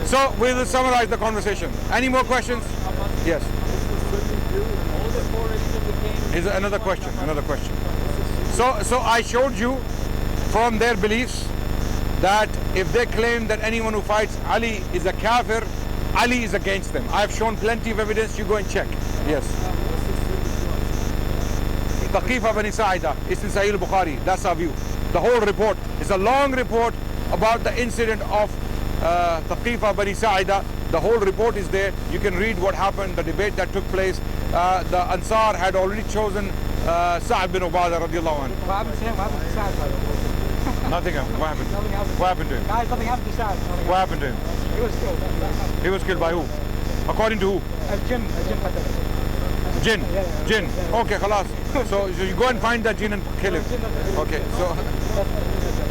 So we will summarize the conversation. Any more questions? Yes. Is another question. So I showed you from their beliefs that if they claim that anyone who fights Ali is a kafir, Ali is against them. I have shown plenty of evidence. You go and check. Yes. Taqiyya Bani Sa'ida. It's in Sahih al-Bukhari. That's our view. The whole report is a long report about the incident of Taqiyya Bani Sa'ida. The whole report is there. You can read what happened, the debate that took place. The Ansar had already chosen Sa'd bin Ubadah radiallahu anhu. What happened to him? What happened to Sa'd, by the way? Nothing happened. What happened? What happened to him? Guys, nothing happened to Sa'd. What happened to him? He was killed. He was killed by who? According to who? Jim Qatar. Jinn. Jinn. Okay, khalas. So you go and find that jinn and kill him. Okay.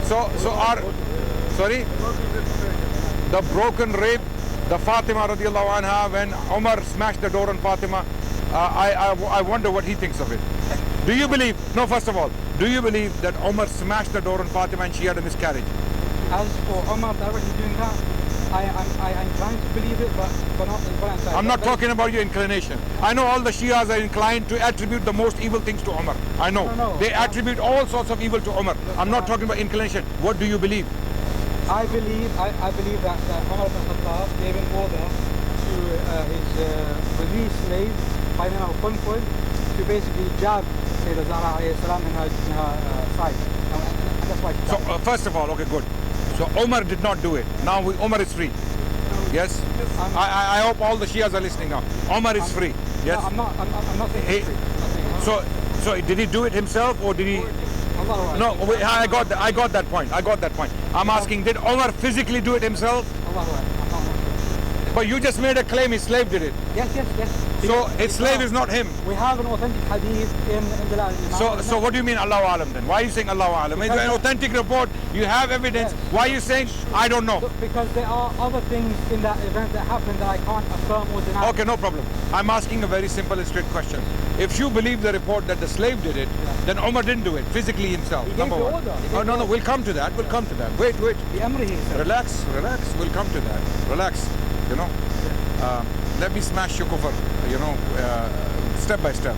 So our sorry. The broken rib, the Fatima radiallahu anha, when Umar smashed the door on Fatima, I wonder what he thinks of it. Do you believe? No, first of all, do you believe that Umar smashed the door on Fatima and she had a miscarriage? As for Umar directly doing that, I'm trying to believe it, but not. I'm not talking about your inclination. I know all the Shias are inclined to attribute the most evil things to Umar. I know. No. They attribute all sorts of evil to Umar. I'm not talking about inclination. What do you believe? I believe that Umar ibn Khattab gave an order to his released slave by name of gunpoint to basically jab Sayyidah Zahra alayhi salam in her side. And that's why she died. So first of all, okay, good. So Umar did not do it. Now Umar is free. Yes? I hope all the Shias are listening now. Umar is free. Yes? No, I'm not saying he's free. So did he do it himself or did he? No, I got that point. I'm asking, did Umar physically do it himself? But you just made a claim his slave did it. Yes. So his slave is not him. We have an authentic hadith in the Imams. So what do you mean Allahu Alam then? Why are you saying Allahu Alam? It's an authentic report, you have evidence. Yes. Why are you saying I don't know? Because there are other things in that event that happened that I can't affirm or deny. Okay, no problem. I'm asking a very simple and straight question. If you believe the report that the slave did it, then Umar didn't do it physically himself. He gave the order. Oh no, we'll come to that. Wait. Relax. We'll come to that. Relax. You know. Let me smash your Kufa, step by step.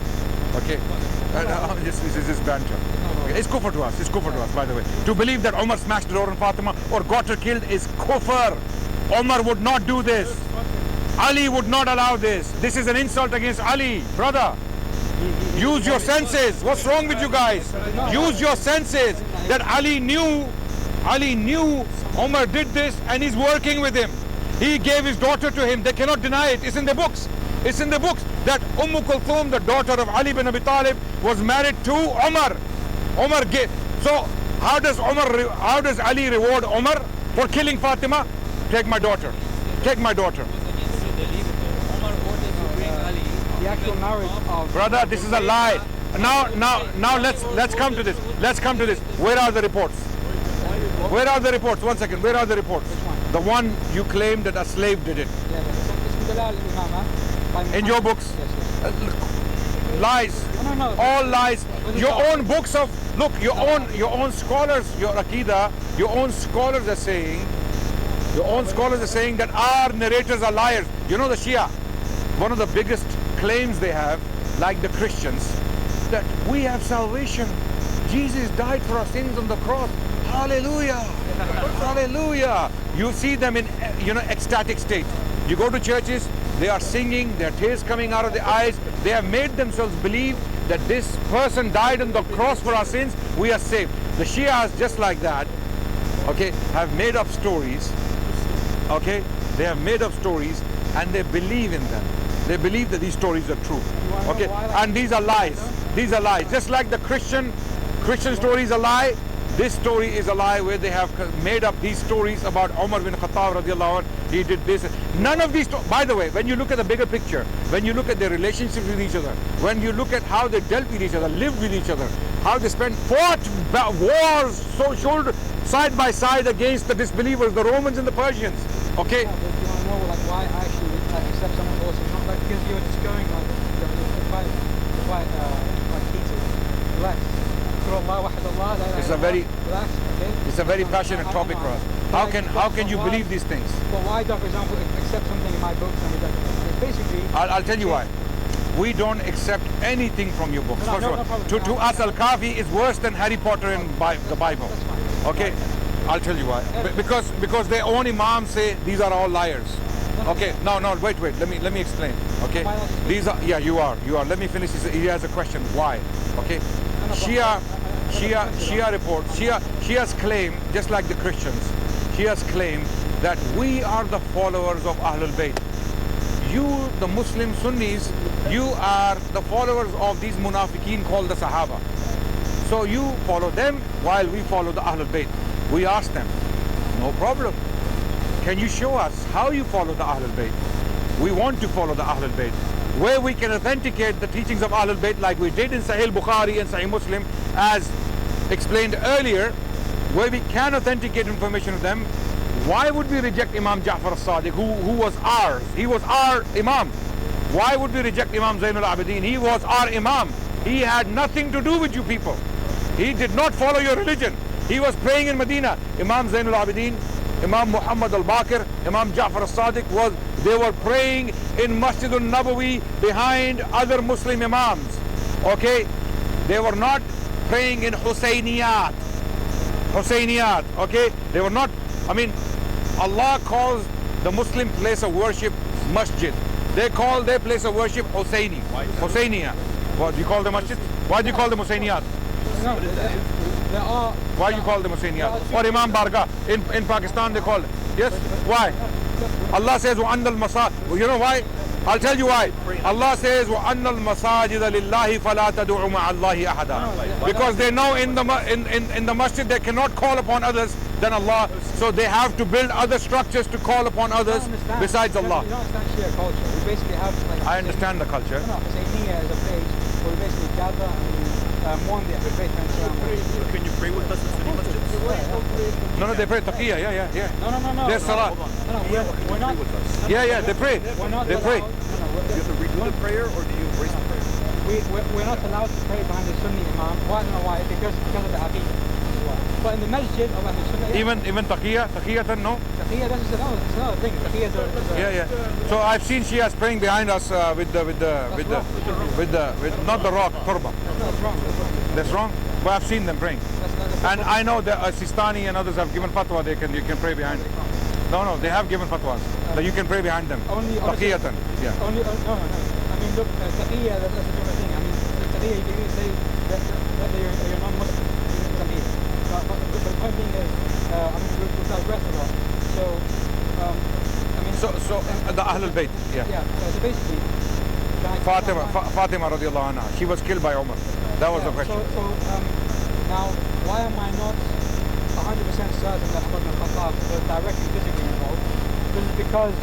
Okay? This is banter. Okay. It's Kufa to us, by the way. To believe that Umar smashed the door on Fatima or got her killed is kufr. Umar would not do this. Ali would not allow this. This is an insult against Ali, brother. Use your senses. What's wrong with you guys? Use your senses. That Ali knew Umar did this and he's working with him. He gave his daughter to him. They cannot deny it. It's in the books. That Kulthum, the daughter of Ali bin Abi Talib, was married to Umar. Umar gave. So how does Ali reward Umar for killing Fatima? Take my daughter. The actual marriage of Brother, this is a lie. Now let's come to this. Where are the reports? One second. Where are the reports? The one you claim that a slave did it. In your books? Yes. Lies. No. All lies. Your own books of your own scholars, your Aqidah, your own scholars are saying that our narrators are liars. You know the Shia, one of the biggest claims they have, like the Christians, that we have salvation. Jesus died for our sins on the cross. Hallelujah. You see them in ecstatic state. You go to churches, they are singing, their tears coming out of their eyes. They have made themselves believe that this person died on the cross for our sins, we are saved. The Shias, just like that, okay, have made up stories. Okay, they have made up stories and they believe in them. They believe that these stories are true. Okay, and these are lies. Just like the Christian story is a lie. This story is a lie where they have made up these stories about Umar bin Khattab radiallahu anhu. He did this. None of these, by the way, when you look at the bigger picture, when you look at their relationships with each other, when you look at how they dealt with each other, lived with each other, how they fought wars shoulder side by side against the disbelievers, the Romans and the Persians. Okay? Yeah, but you want to know why I actually accept someone else? It's not because you're just going quite heated. Relax. It's a very passionate topic for us. How can you believe these things? But why do I, for example, accept something in my books and reject it? It's basically. I'll tell you why. We don't accept anything from your books. To us, Al-Kafi is worse than Harry Potter and the Bible. Okay, I'll tell you why. Because their own Imams say these are all liars. Okay, no, wait. Let me explain. Okay, these are you are. Let me finish this. He has a question. Why? Okay, Shia reports. Shia's claim, just like the Christians, Shia's claim that we are the followers of Ahlul Bayt. You, the Muslim Sunnis, you are the followers of these munafiqeen called the Sahaba. So you follow them while we follow the Ahlul Bayt. We ask them, no problem. Can you show us how you follow the Ahlul Bayt? We want to follow the Ahlul Bayt. where we can authenticate the teachings of Ahlul Bayt like we did in Sahih Bukhari and Sahih Muslim, as explained earlier, where we can authenticate information of them, why would we reject Imam Ja'far al-Sadiq, who was ours? He was our Imam. Why would we reject Imam Zainul Abidin? He was our Imam. He had nothing to do with you people. He did not follow your religion. He was praying in Medina. Imam Zainul Abidin, Imam Muhammad al-Baqir, Imam Ja'far al-Sadiq, they were praying in Masjid al-Nabawi behind other Muslim Imams. Okay? They were not praying in Husayniyat. Okay? They were not, Allah calls the Muslim place of worship masjid. They call their place of worship Husayniyah. What do you call the masjid? Why do you call them Husayniyat? Why do you call them Husayniyat? Or Imam Barga in Pakistan they call it. Yes? Why? Allah says وَأَنَّ الْمَسَاجِدَ. You know why? I'll tell you why. Allah says وَأَنَّ الْمَسَاجِدَ لِلَّهِ فَلَا تَدْعُوا مَعَ اللَّهِ أَحَدًا. Because they know in the masjid they cannot call upon others than Allah, so they have to build other structures to call upon others besides Allah. You don't understand Shia culture. We basically have I understand the culture. Husayniyah is a place where we basically gather and mourn the faith and Can you pray with us in Sunni masjids? No, they pray Taqiyya, yeah. No. There's Salah. We're not. Yeah, they pray. They pray. Do you have to redo the prayer, or do you embrace the prayer? We're not allowed to pray behind the Sunni Imam. Why? I don't know why. Because of the Hadith. But in the masjid of the Sunnah, Even Taqiyya, no? Taqiyya, that's another thing. Taqiyya is Yeah. So I've seen Shias praying behind us with not the rock, turba. That's wrong. That's wrong. But I've seen them praying. And I know that Sistani and others have given fatwa. You can pray behind them. No, they have given fatwas that you can pray behind them. Taqiyatan. Yeah. No. Look, Taqiyya, that's a different thing. Taqiyya, you can even say that you're non-Muslim. But the point being is, we digress a lot. So the Ahlul Bayt, yeah. So basically, Fatima radiallahu anha, she was killed by Umar. That was the question. So now, why am I not 100% certain that Umar ibn Khattab was directly physically involved? This is because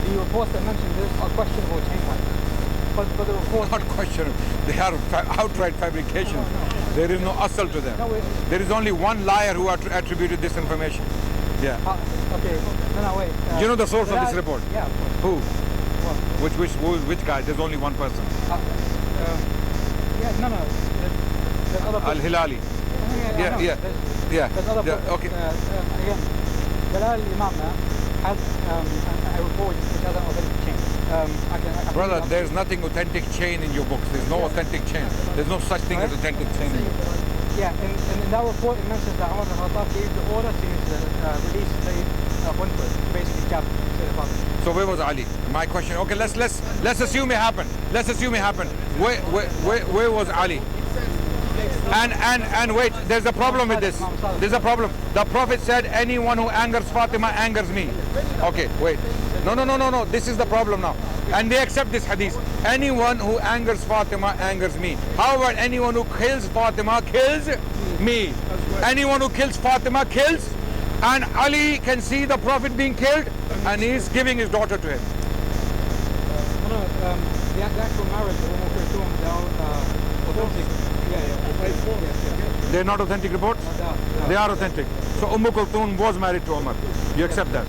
the reports that mention this are questionable chain-wise. But the reports... Not questionable. They are outright fabrications. There is no asal to them. There is only one liar who attributed this information. Yeah. Okay. No, wait. You know the source of this report? Yeah. Who? What? Which guy? There's only one person. There's other person. Al-Hilali. Yeah. There's other person. Okay. Again, Bilal Imam has a report which has an authentic chain. Brother, there's nothing authentic chain in your books. There's no authentic chain. There's no such thing as authentic chain in your books. Yeah, and in that report it mentions that Umar ibn Khattab gave the order to release the Hunford, basically jab. So where was Ali? My question. Okay, let's assume it happened. Where was Ali? And wait, there's a problem with this. There's a problem. The Prophet said, anyone who angers Fatima angers me. Okay, wait. No. This is the problem now. And they accept this hadith. Anyone who angers Fatima angers me. However, anyone who kills Fatima kills me. Anyone who kills Fatima kills. And Ali can see the Prophet being killed and he's giving his daughter to him. The actual marriage of They're not authentic reports? They are authentic. So Kulthum was married to Umar. You accept that?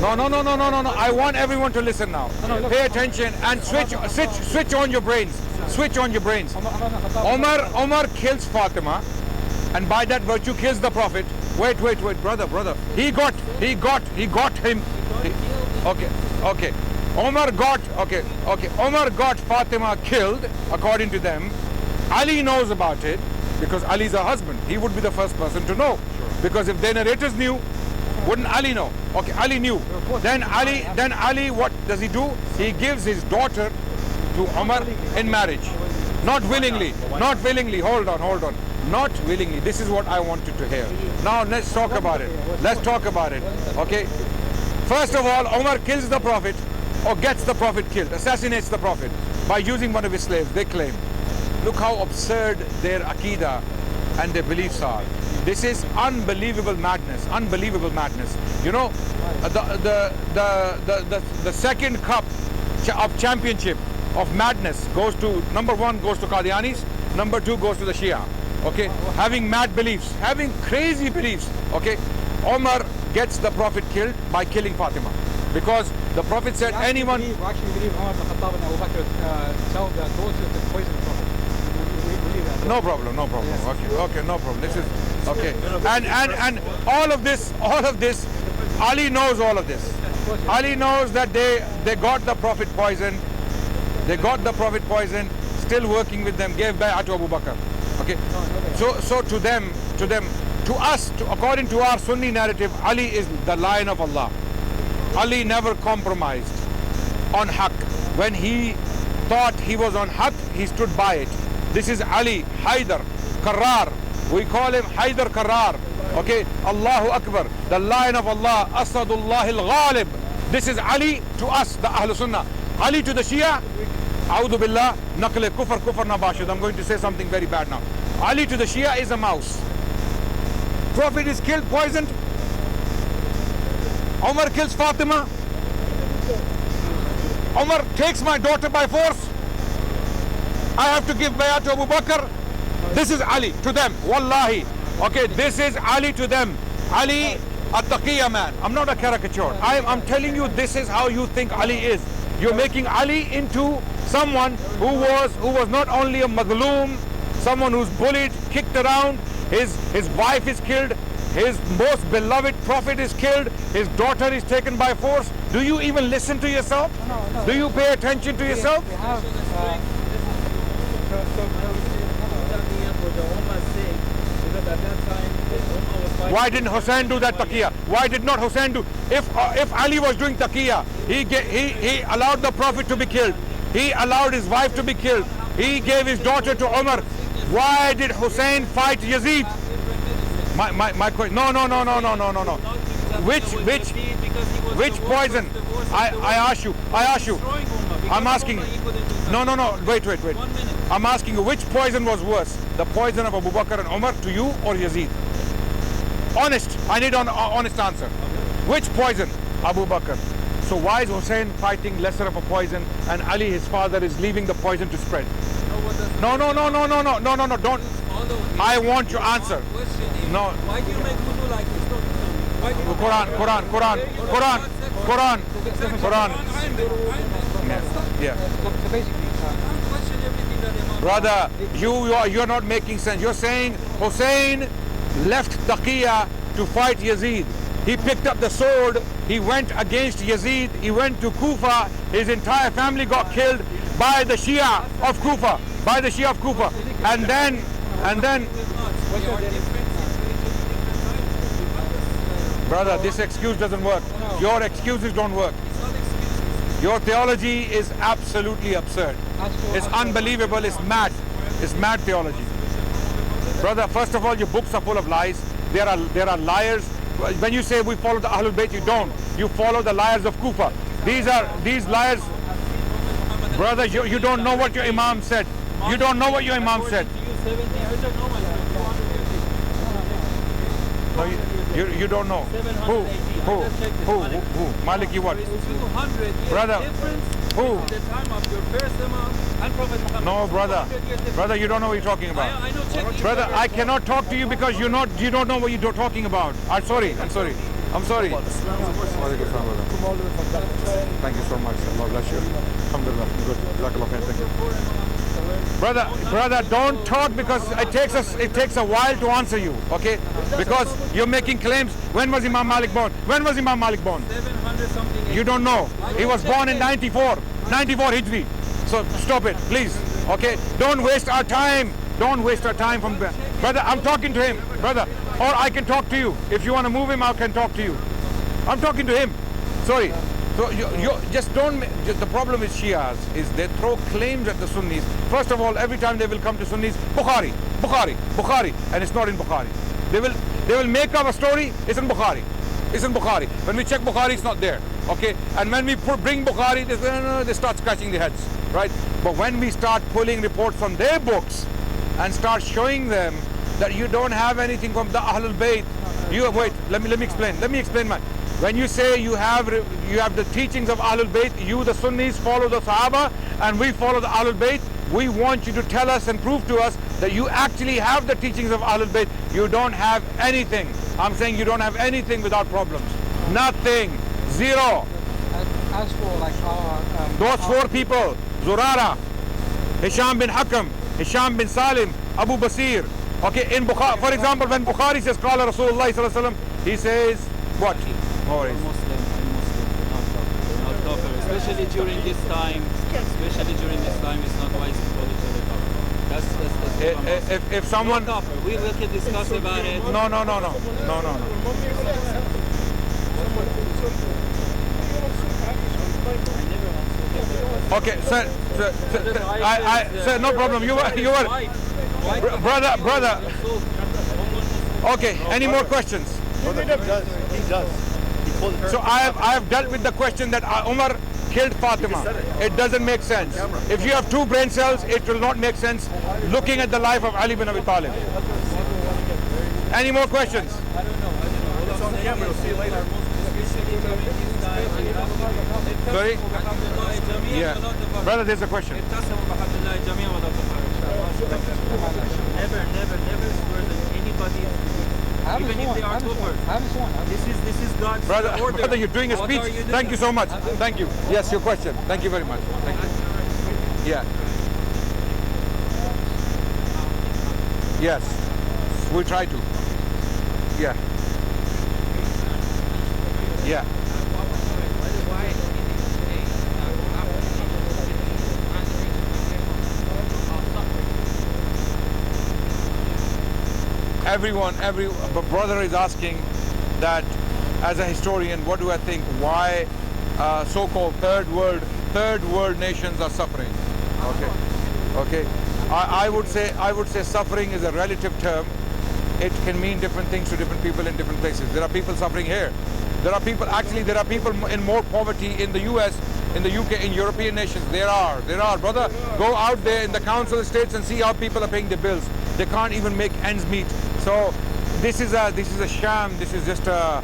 No. I want everyone to listen now. Pay attention and switch on your brains. Switch on your brains. Umar kills Fatima, and by that virtue kills the Prophet. Wait, brother. He got him. Okay. Umar got Fatima killed, according to them. Ali knows about it because Ali is her husband. He would be the first person to know. Because if their narrators knew, wouldn't Ali know? Okay, Ali knew. Then Ali, what does he do? He gives his daughter to Umar in marriage. Not willingly. Hold on. Not willingly. This is what I wanted to hear. Now let's talk about it. Okay. First of all, Umar kills the Prophet, or gets the Prophet killed, assassinates the Prophet by using one of his slaves, they claim. Look how absurd their Aqidah and their beliefs are. This is unbelievable madness. You know, the second cup of championship of madness goes to, number one goes to Qadianis, number two goes to the Shia. Okay, having mad beliefs, having crazy beliefs. Okay, Omar gets the Prophet killed by killing Fatima, because the Prophet said anyone. We actually believe Umar ibn Khattab and Abu Bakr sold their daughters to poison the Prophet. We believe that. No problem, no problem. Yes. Okay, no problem. This is okay. And all of this, Ali knows all of this. Ali knows that they got the Prophet poisoned. They got the Prophet poisoned. Still working with them. Gave bay'ah to Abu Bakr. Okay. So to us, according to our Sunni narrative, Ali is the lion of Allah. Ali never compromised on haqq. When he thought he was on haqq, he stood by it. This is Ali, Haidar, Karrar. We call him Haidar Karrar. Okay, Allahu Akbar, the lion of Allah, Asadullah al-Ghalib. This is Ali to us, the Ahlul Sunnah. Ali to the Shia, A'udhu Billah, Naqle Kufr Nabashid. I'm going to say something very bad now. Ali to the Shia is a mouse. Prophet is killed, poisoned. Umar kills Fatima. Umar takes my daughter by force. I have to give bay'ah to Abu Bakr. This is Ali to them, wallahi. Okay, this is Ali to them. Ali, a Taqiyya man. I'm not a caricature. I'm telling you, this is how you think Ali is. You're making Ali into someone who was not only a madloom, someone who's bullied, kicked around. His wife is killed. His most beloved Prophet is killed. His daughter is taken by force. Do you even listen to yourself? No. Do you pay attention to yourself? We have, Why didn't Hussein do that Taqiyya? Why did not Hussein do? If Ali was doing Taqiyya, he allowed the Prophet to be killed. He allowed his wife to be killed. He gave his daughter to Umar. Why did Hussein fight Yazid? My question. No. Which poison? I ask you. I'm asking you. No. Wait. I'm asking you, which poison was worse? The poison of Abu Bakr and Umar to you, or Yazid? Honest. I need an honest answer. Which poison? Abu Bakr. So why is Hussein fighting lesser of a poison, and Ali, his father, is leaving the poison to spread? No. Don't. I want your answer. No. Why do you make wudu like this? Quran. Yeah. so basically, Question everything that Imam. Brother, you're not making sense. You're saying Hussein left Taqiyya to fight Yazid. He picked up the sword. He went against Yazid. He went to Kufa. His entire family got killed by the Shia of Kufa. And then. Brother, this excuse doesn't work. Your excuses don't work. Your theology is absolutely absurd. It's unbelievable. It's mad. It's mad theology. Brother, first of all, your books are full of lies. There are liars. When you say we follow the Ahlul Bayt, you don't. You follow the liars of Kufa. These liars. Brother, you don't know what your Imam said. You don't know what your Imam said. No, you don't know. Who? Maliki what? Brother, who? The time of your first Imam and Prophet Muhammad. No, brother, you don't know what you're talking about. I know, check. Brother, I cannot talk to you because you don't know what you're talking about. I'm sorry. Thank you so much. Allah bless you. Alhamdulillah. Good. Jazakallah khair. Thank you. Brother, don't talk because it takes a while to answer you, okay? Because you're making claims. When was Imam Malik born? 700 something. You don't know. He was born in 94 Hijri. So stop it, please. Okay? Don't waste our time. From brother, I'm talking to him, brother. Or I can talk to you. If you want to move him, I can talk to you. I'm talking to him. Sorry. So you just don't. The problem with Shias is they throw claims at the Sunnis. First of all, every time they will come to Sunnis, Bukhari, and it's not in Bukhari. They will make up a story. It's in Bukhari. When we check Bukhari, it's not there. Okay, and when we bring Bukhari, they start scratching their heads, right? But when we start pulling reports from their books and start showing them that you don't have anything from the Ahlul Bayt, wait. Let me explain. When you say you have the teachings of Ahlul Bayt, you the Sunnis follow the Sahaba and we follow the Ahlul Bayt, we want you to tell us and prove to us that you actually have the teachings of Ahlul Bayt. You don't have anything. I'm saying you don't have anything without problems. Nothing. Zero. As for like our Those four people, Zurara, Hisham bin Hakam, Hisham bin Salim, Abu Basir. Okay, in Bukhari, for example, when Bukhari says Qala Rasulullah sallallahu alaihi wasallam, he says what? No worries. Muslim, not kafir. Especially during this time, it's not wise to call each other kafir. That's what I'm saying. If someone, Not kafir. We can discuss about it. no. Okay, sir, sir, no problem. You were, brother. Okay, any more questions? He does. So I have dealt with the question that Umar killed Fatima. It doesn't make sense. If you have two brain cells, it will not make sense looking at the life of Ali bin Abi Talib. Any more questions? It's on camera. We'll see you later. Sorry? Yeah. Brother, there's a question. Never swear that anybody, even if they are kuffar. This is God's order. Brother, you're doing a speech. Thank you so much. Thank you. Yes, your question. Thank you very much. Thank you. Yeah. Yes. We'll try to. Yeah. Yeah. Every brother is asking that, as a historian, what do I think? Why so-called third world nations are suffering? Okay. I would say suffering is a relative term. It can mean different things to different people in different places. There are people suffering here. There are people in more poverty in the US, in the UK, in European nations. There are, brother. Go out there in the Council of States and see how people are paying their bills. They can't even make ends meet. So this is a sham. This is just a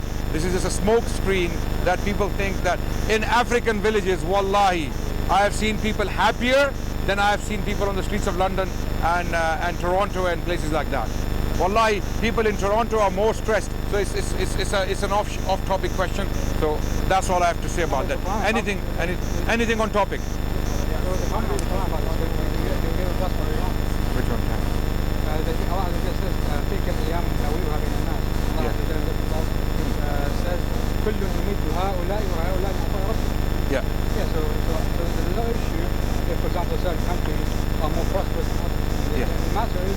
smoke screen that people think that in African villages, wallahi, I have seen people happier than I have seen people on the streets of London and Toronto and places like that. Wallahi, people in Toronto are more stressed. So it's an off-topic question. So that's all I have to say about that. Anything on topic? Which one? Allah says, تلك الأيام نداولها بين الناس. Allah says, كل يمد هؤلاء وهؤلاء من ربهم. Yeah. So there's no issue if, for example, certain countries are more prosperous than others. Yeah. The matter is,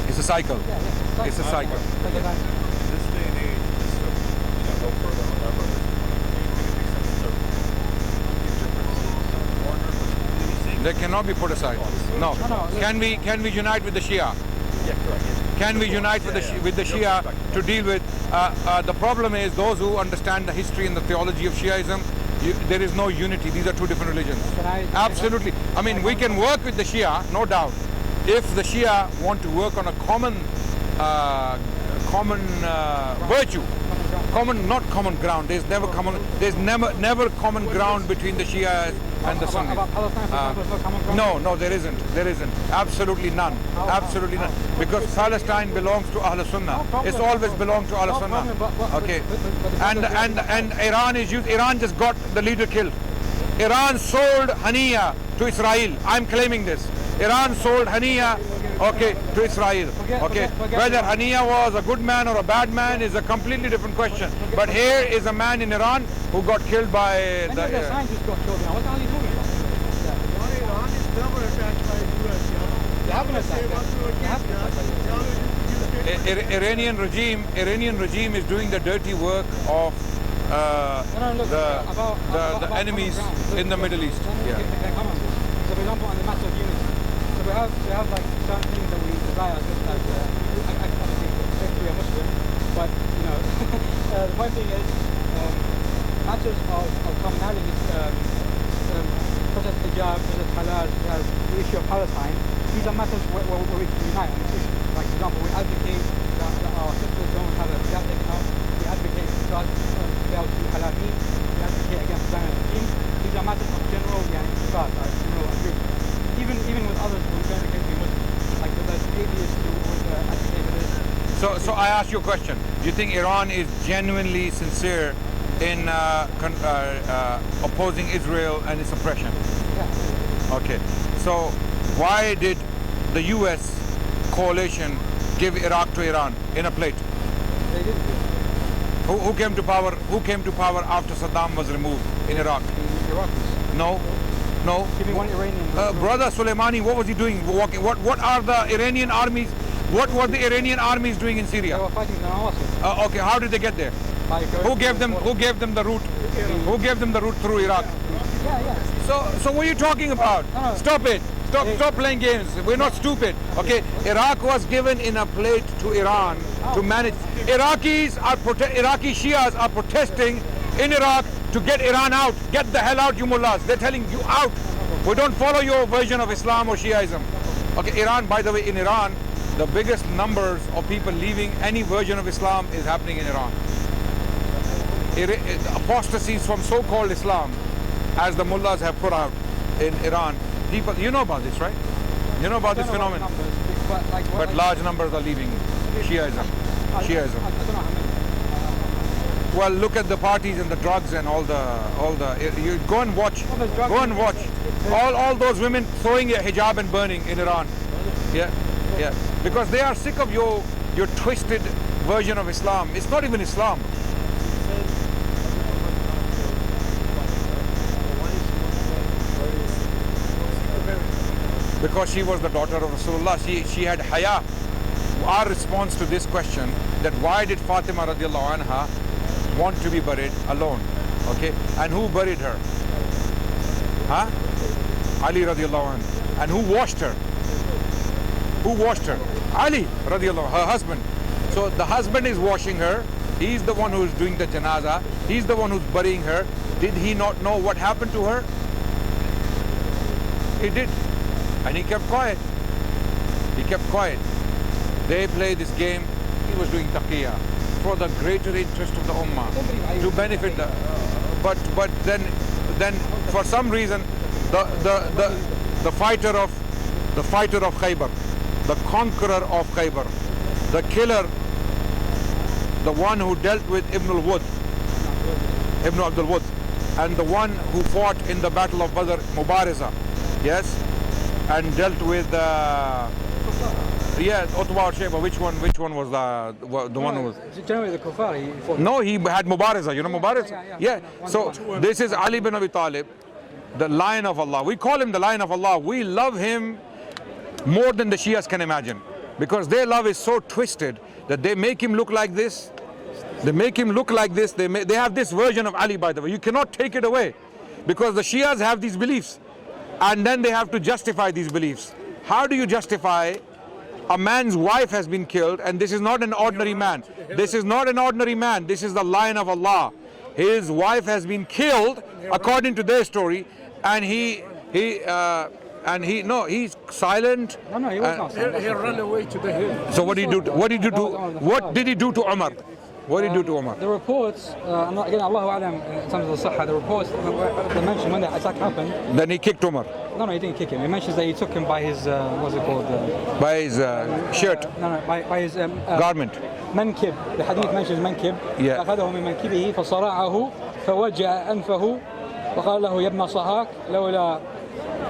it's a cycle. Yeah, it's a cycle. This day and age, just to go further on that, They cannot be put aside. No. Can we unite with the Shia? Yeah, correct. Can we unite with the Shia to deal with the problem is those who understand the history and the theology of Shiaism, there is no unity. These are two different religions. Absolutely. I mean, we can work with the Shia, no doubt. If the Shia want to work on a common virtue, not common ground. There's never common ground between the Shia and the Sunnis. No, there isn't. Absolutely none. Absolutely none. Because Palestine belongs to Ahl Sunnah. It's always belonged to Ahl Sunnah. Okay. And Iran just got the leader killed. Iran sold Haniya to Israel. I'm claiming this. Iran sold Haniya, to Israel. Whether Haniya was a good man or a bad man is a completely different question. But here is a man in Iran who got killed by the scientists got killed now. What are you talking about? Iran is never attacked by the US. They haven't attacked. Iranian regime is doing the dirty work of the enemies in the Middle East. So for example, on the matter of unity, so we have like certain things that we desire, just as obviously we are Muslim, but the point being is matters of commonality, such as hijab, such as halal, such as the issue of Palestine. These are matters where we can unite on this issue. Like for example, we advocate that our sisters don't have a hijab taken out. We advocate that they I ask you a question. Do you think Iran is genuinely sincere in opposing Israel and its oppression? Yeah. Okay. So why did the U.S. coalition give Iraq to Iran in a plate? They didn't. Who came to power? Who came to power after Saddam was removed in Iraq? The Iraqis. No. Give me one Iranian. Brother Soleimani, what was he doing? What are the Iranian armies? What were the Iranian armies doing in They Syria? were fighting the Nawasib. Okay, how did they get there? Who gave them the route? Who gave them the route through Iraq? Yeah. So what are you talking about? No. Stop it. Stop playing games. We're not stupid. Okay, Iraq was given in a plate to Iran to manage. Iraqi Shias are protesting in Iraq to get Iran out. Get the hell out, you mullahs. They're telling you out. We don't follow your version of Islam or Shiaism. Okay, Iran, by the way, in Iran, the biggest numbers of people leaving any version of Islam is happening in Iran. Apostasies from so-called Islam, as the mullahs have put out in Iran. People, you know about this, right? You know about this phenomenon. But large numbers are leaving Shiaism. I don't know how many. Well, look at the parties and the drugs and all the. You go and watch. Go and watch. All those women throwing a hijab and burning in Iran. Yeah. Because they are sick of your twisted version of Islam. It's not even Islam. Because she was the daughter of Rasulullah, she had haya. Our response to this question, that why did Fatima radiallahu anha want to be buried alone? Okay, and who buried her? Ali radiallahu anhu. And who washed her? Who washed her? Ali radiallahu, her husband. So the husband is washing her. He's the one who is doing the janaza. He's the one who's burying her. Did he not know what happened to her? He did. And he kept quiet. He kept quiet. They played this game. He was doing taqiyya for the greater interest of the ummah, to benefit the. But then for some reason the fighter of Khaybar, the conqueror of Khaybar, the killer, the one who dealt with Ibn Abdul Wud, and the one who fought in the battle of Badr, Mubaraza, yes, and dealt with Utbah or Shayba. Which one was the one who was? Generally the Kufa. No, he had Mubaraza. You know Mubaraza? Yeah. So this is Ali bin Abi Talib, the Lion of Allah. We call him the Lion of Allah. We love him more than the Shias can imagine, because their love is so twisted that they make him look like this. They make him look like this. They have this version of Ali, by the way. You cannot take it away, because the Shias have these beliefs, and then they have to justify these beliefs. How do you justify a man's wife has been killed, and this is not an ordinary man? This is not an ordinary man. This is the Lion of Allah. His wife has been killed according to their story, and he's silent. No, he was not silent. He ran away to the hill. So what did he do? What did he do to Umar? What did he do to Umar? The reports, again, Allahu Alam, in terms of the Sahha, the reports, they mention when the attack happened. Then he kicked Umar. No, he didn't kick him. He mentions that he took him by his, what's it called? By his shirt. By his Garment. منكب. The hadith mentions منكب. Yeah. أخذه من منكبه فصرعه فوجع أنفه وقال له يا ابن صهاك لولا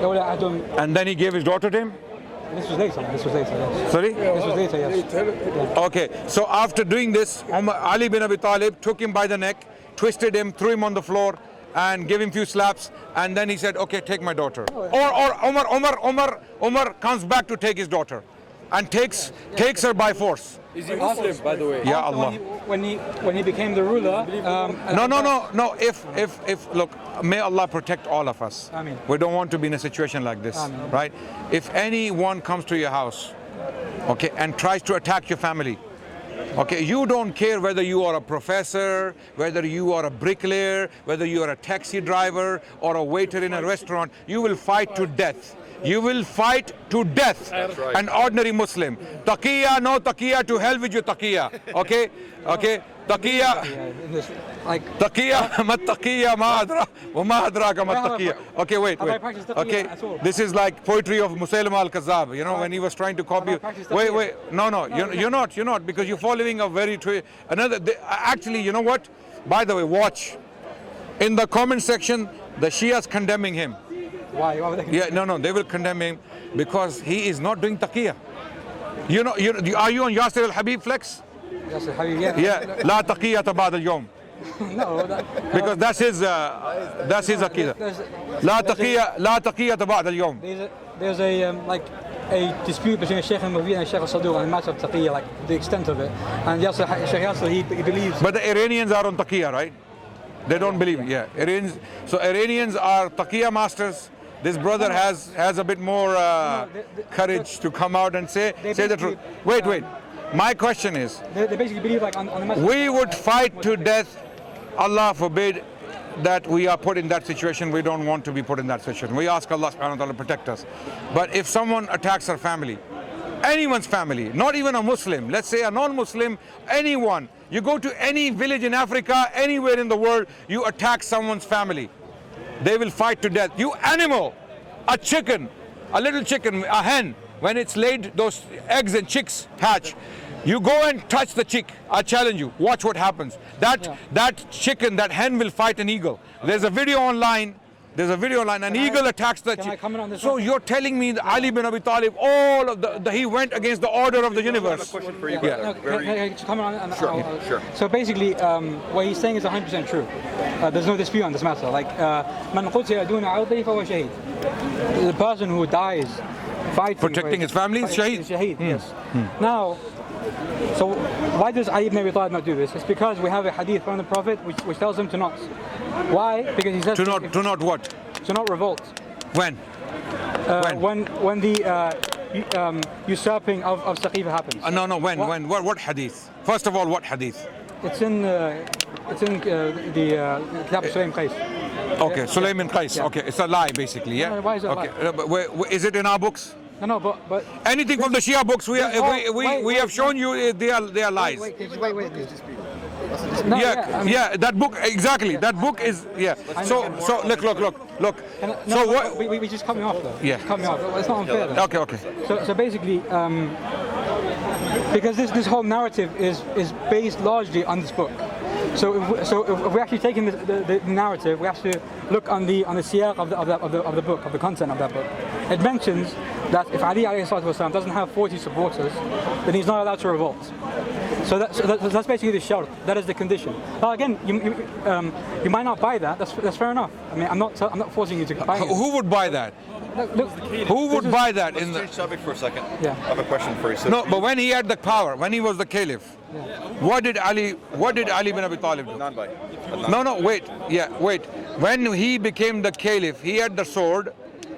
أحد. And then he gave his daughter to him? This was later. Yes. Sorry? This was later, yes. Okay, so after doing this, Ali bin Abi Talib took him by the neck, twisted him, threw him on the floor, and gave him a few slaps, and then he said, okay, take my daughter. Or Umar comes back to take his daughter, and takes her by force. Is he Muslim, by the way? Ya Allah. When he became the ruler. No. If look, may Allah protect all of us. Ameen. We don't want to be in a situation like this, Ameen. right? If anyone comes to your house, okay, and tries to attack your family, okay, you don't care whether you are a professor, whether you are a bricklayer, whether you are a taxi driver or a waiter in a restaurant, you will fight to death. You will fight to death. An ordinary Muslim. Taqiyya, no taqiyya, to hell with your taqiyya. Okay? Taqiyya. In this, like, Taqiyya, mat taqiyya, ma adra, wa ma adraka mat taqiyya. Okay, wait. Have I practiced taqiyya Okay, at all? this is like poetry of Musaylimah al-Kazzab, you know, when he was trying to copy. Have I practiced taqiyya? Wait, no, you're not, because you're following a very, actually, you know what? By the way, watch. In the comment section, the Shias condemning him. Why would they? Yeah, no, they will condemn him because he is not doing taqiyya. You know, are you on Yasir al-Habib flex? Yes, how you get? Yeah, la taqiyyata ba'da al-yawm. No, Because that's his aqidah. La taqiyyata ba'da al-yawm. There's like a dispute between Sheikh Muawiyah and Sheikh al-Saduq on the matter of taqiyya, like the extent of it. And Sheikh Yasir, he believes. But the Iranians are on taqiyya, right? They don't believe it. Yeah, Iranians are taqiyya masters. This brother has a bit more courage to come out and say the truth. Wait. My question is, They basically believe like on the matter. we would fight to death. Allah forbid that we are put in that situation. We don't want to be put in that situation. We ask Allah subhanahu wa ta'ala to protect us. But if someone attacks our family, anyone's family, not even a Muslim, let's say a non-Muslim, anyone, you go to any village in Africa, anywhere in the world, you attack someone's family, they will fight to death. You animal, a chicken, a little chicken, a hen, when it's laid, those eggs and chicks hatch, you go and touch the chick. I challenge you. Watch what happens. That chicken, that hen will fight an eagle. There's a video online. An eagle attacks the chick. So you're telling me that Ali bin Abi Talib, all of he went against the order of the universe. I have a question for you, Yeah. brother. Can I just comment on it? Sure. So basically, what he's saying is 100% true. There's no dispute on this matter. Like, man qutila duna ardi fahuwa shaheed. The person who dies fighting, Protecting his family is shaheed. is shaheed. Yes. Now, so why does Ali ibn Abi Talib not do this? It's because we have a hadith from the Prophet which tells him to not. Why? Because he says To not what? to not revolt. When? When the usurping of Saqifa happens. No. When? What hadith? First of all, what hadith? It's in the Kitab Sulaim Qais. Okay, Sulaiman Qais. Yeah. Okay, it's a lie basically, yeah? Why is it a okay. lie? But is it in our books? No, but Anything from the Shia books, we have shown you they are lies. wait. No, Yeah, that book exactly. That book is So look. So what? We just cut me off though. Yeah. Cut me off. It's not unfair. Though. Okay. So basically, because this whole narrative is based largely on this book. So if we're actually taking the narrative, we have to look on the siyaq of the book, of the content of that book. It mentions that if Ali alayhi salatu wasalam doesn't have 40 supporters, then he's not allowed to revolt. So that's basically the shart. That is the condition. Now again, you might not buy that. That's fair enough. I mean, I'm not forcing you to buy it. Who would buy that? Look, Who would buy that Let's in the? change subject for a second. Yeah. I have a question for you. So No, but when he had the power, when he was the caliph, what did Ali bin Abi Talib do? non-buy. No, wait. When he became the caliph, he had the sword.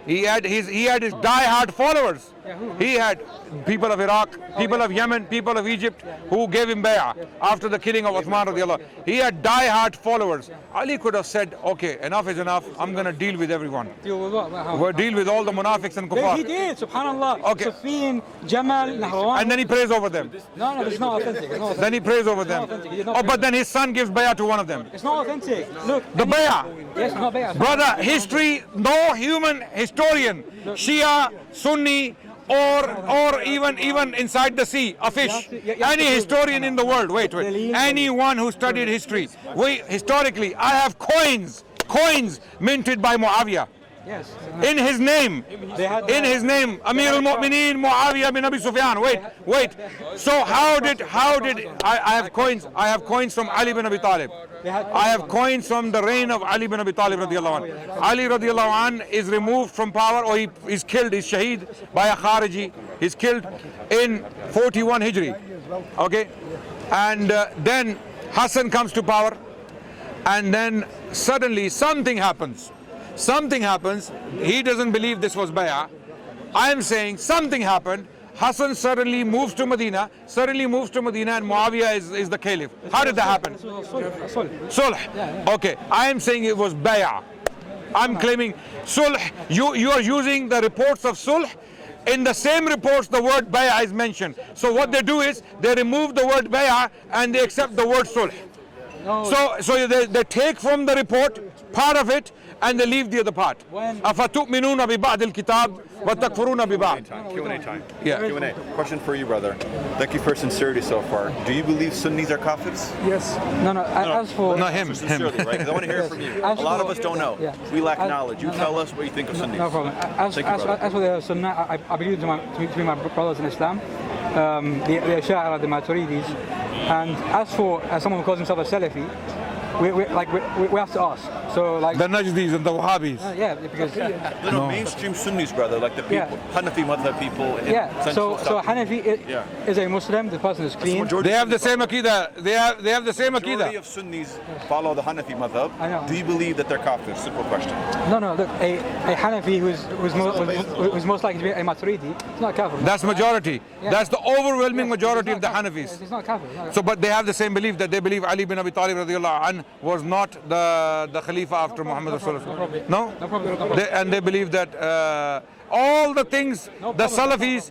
He had his die-hard followers. He had people of Iraq, people of Yemen, people of Egypt who gave him bay'ah after the killing of Uthman radiallahu. He had die-hard followers. Ali could have said, okay, enough is enough. I'm going to deal with everyone. deal with what? How? We'll deal with all the munafiqs and He kuffar. did, subhanallah. Okay. Sufyan, Jamal, Nahrawan. And then he prays over them. No, it's not authentic. It's not authentic. Then he prays over them. authentic. He did not Oh, pray. but then his son gives bay'ah to one of them. It's not authentic. Look. The bay'ah. Yes, it's not bay'ah. Brother, history, no human historian, Shia, Sunni, or even inside the sea, a fish, any historian in the world, wait, anyone who studied history, historically, I have coins minted by Muawiyah. Yes. In his name, Amir al-Mu'mineen, Muawiyah bin Abi Sufyan. Wait. So how did I have coins from Ali bin Abi Talib. I have coins from the reign of Ali bin Abi Talib radiallahu anh. Ali radiallahu anh is removed from power, or he is killed, is shaheed by a Khariji. He's killed in 41 Hijri. Okay, and then Hassan comes to power, and then suddenly something happens. He doesn't believe this was bay'ah. I am saying something happened. Hassan suddenly moves to Medina, and Muawiyah is the caliph. How did that happen? Sulh. Okay, I am saying it was bay'ah. I'm claiming sulh. You are using the reports of sulh in the same reports the word bay'ah is mentioned. So what they do is they remove the word bay'ah and they accept the word sulh. So they take from the report part of it and they leave the other part. أَفَتُؤْمِنُونَ بِبَعْدِ الْكِتَابِ وَتَكْفُرُونَ بِبَعْدِ. Q&A time. Yeah. Q&A. Question for you, brother. Thank you for sincerity so far. Do you believe Sunnis are kafirs? Yes. No, as for... No, him. Sincerely, right? Because I want to hear it from you. A lot of us don't know. We lack knowledge. You tell us what you think of Sunnis. No problem. As for the Sunnah, I believe to be my brothers in Islam, the Asha'ira, the Maturidis, and as for someone who calls himself a Salafi, we have to ask. So like The Najdis and the Wahhabis. yeah, because No, mainstream Sunnis, brother, like the people, Hanafi madhab people. In so Hanafi is a Muslim. The person is clean. They have the same Aqidah. They have the same Majority Aqidah. of Sunnis follow the Hanafi madhab. I know. Do you believe that they're kafirs? Simple question. No, look, a Hanafi who's most likely to be a Maturidi, it's not kafir. That's majority. That's the overwhelming majority of the Hanafis. It's not kafir. So, but they have the same belief that they believe Ali bin Abi Talib radiallahu anh was not the Khalifa after Muhammad Rasulullah. No? No problem. And they believe that all the things the Salafis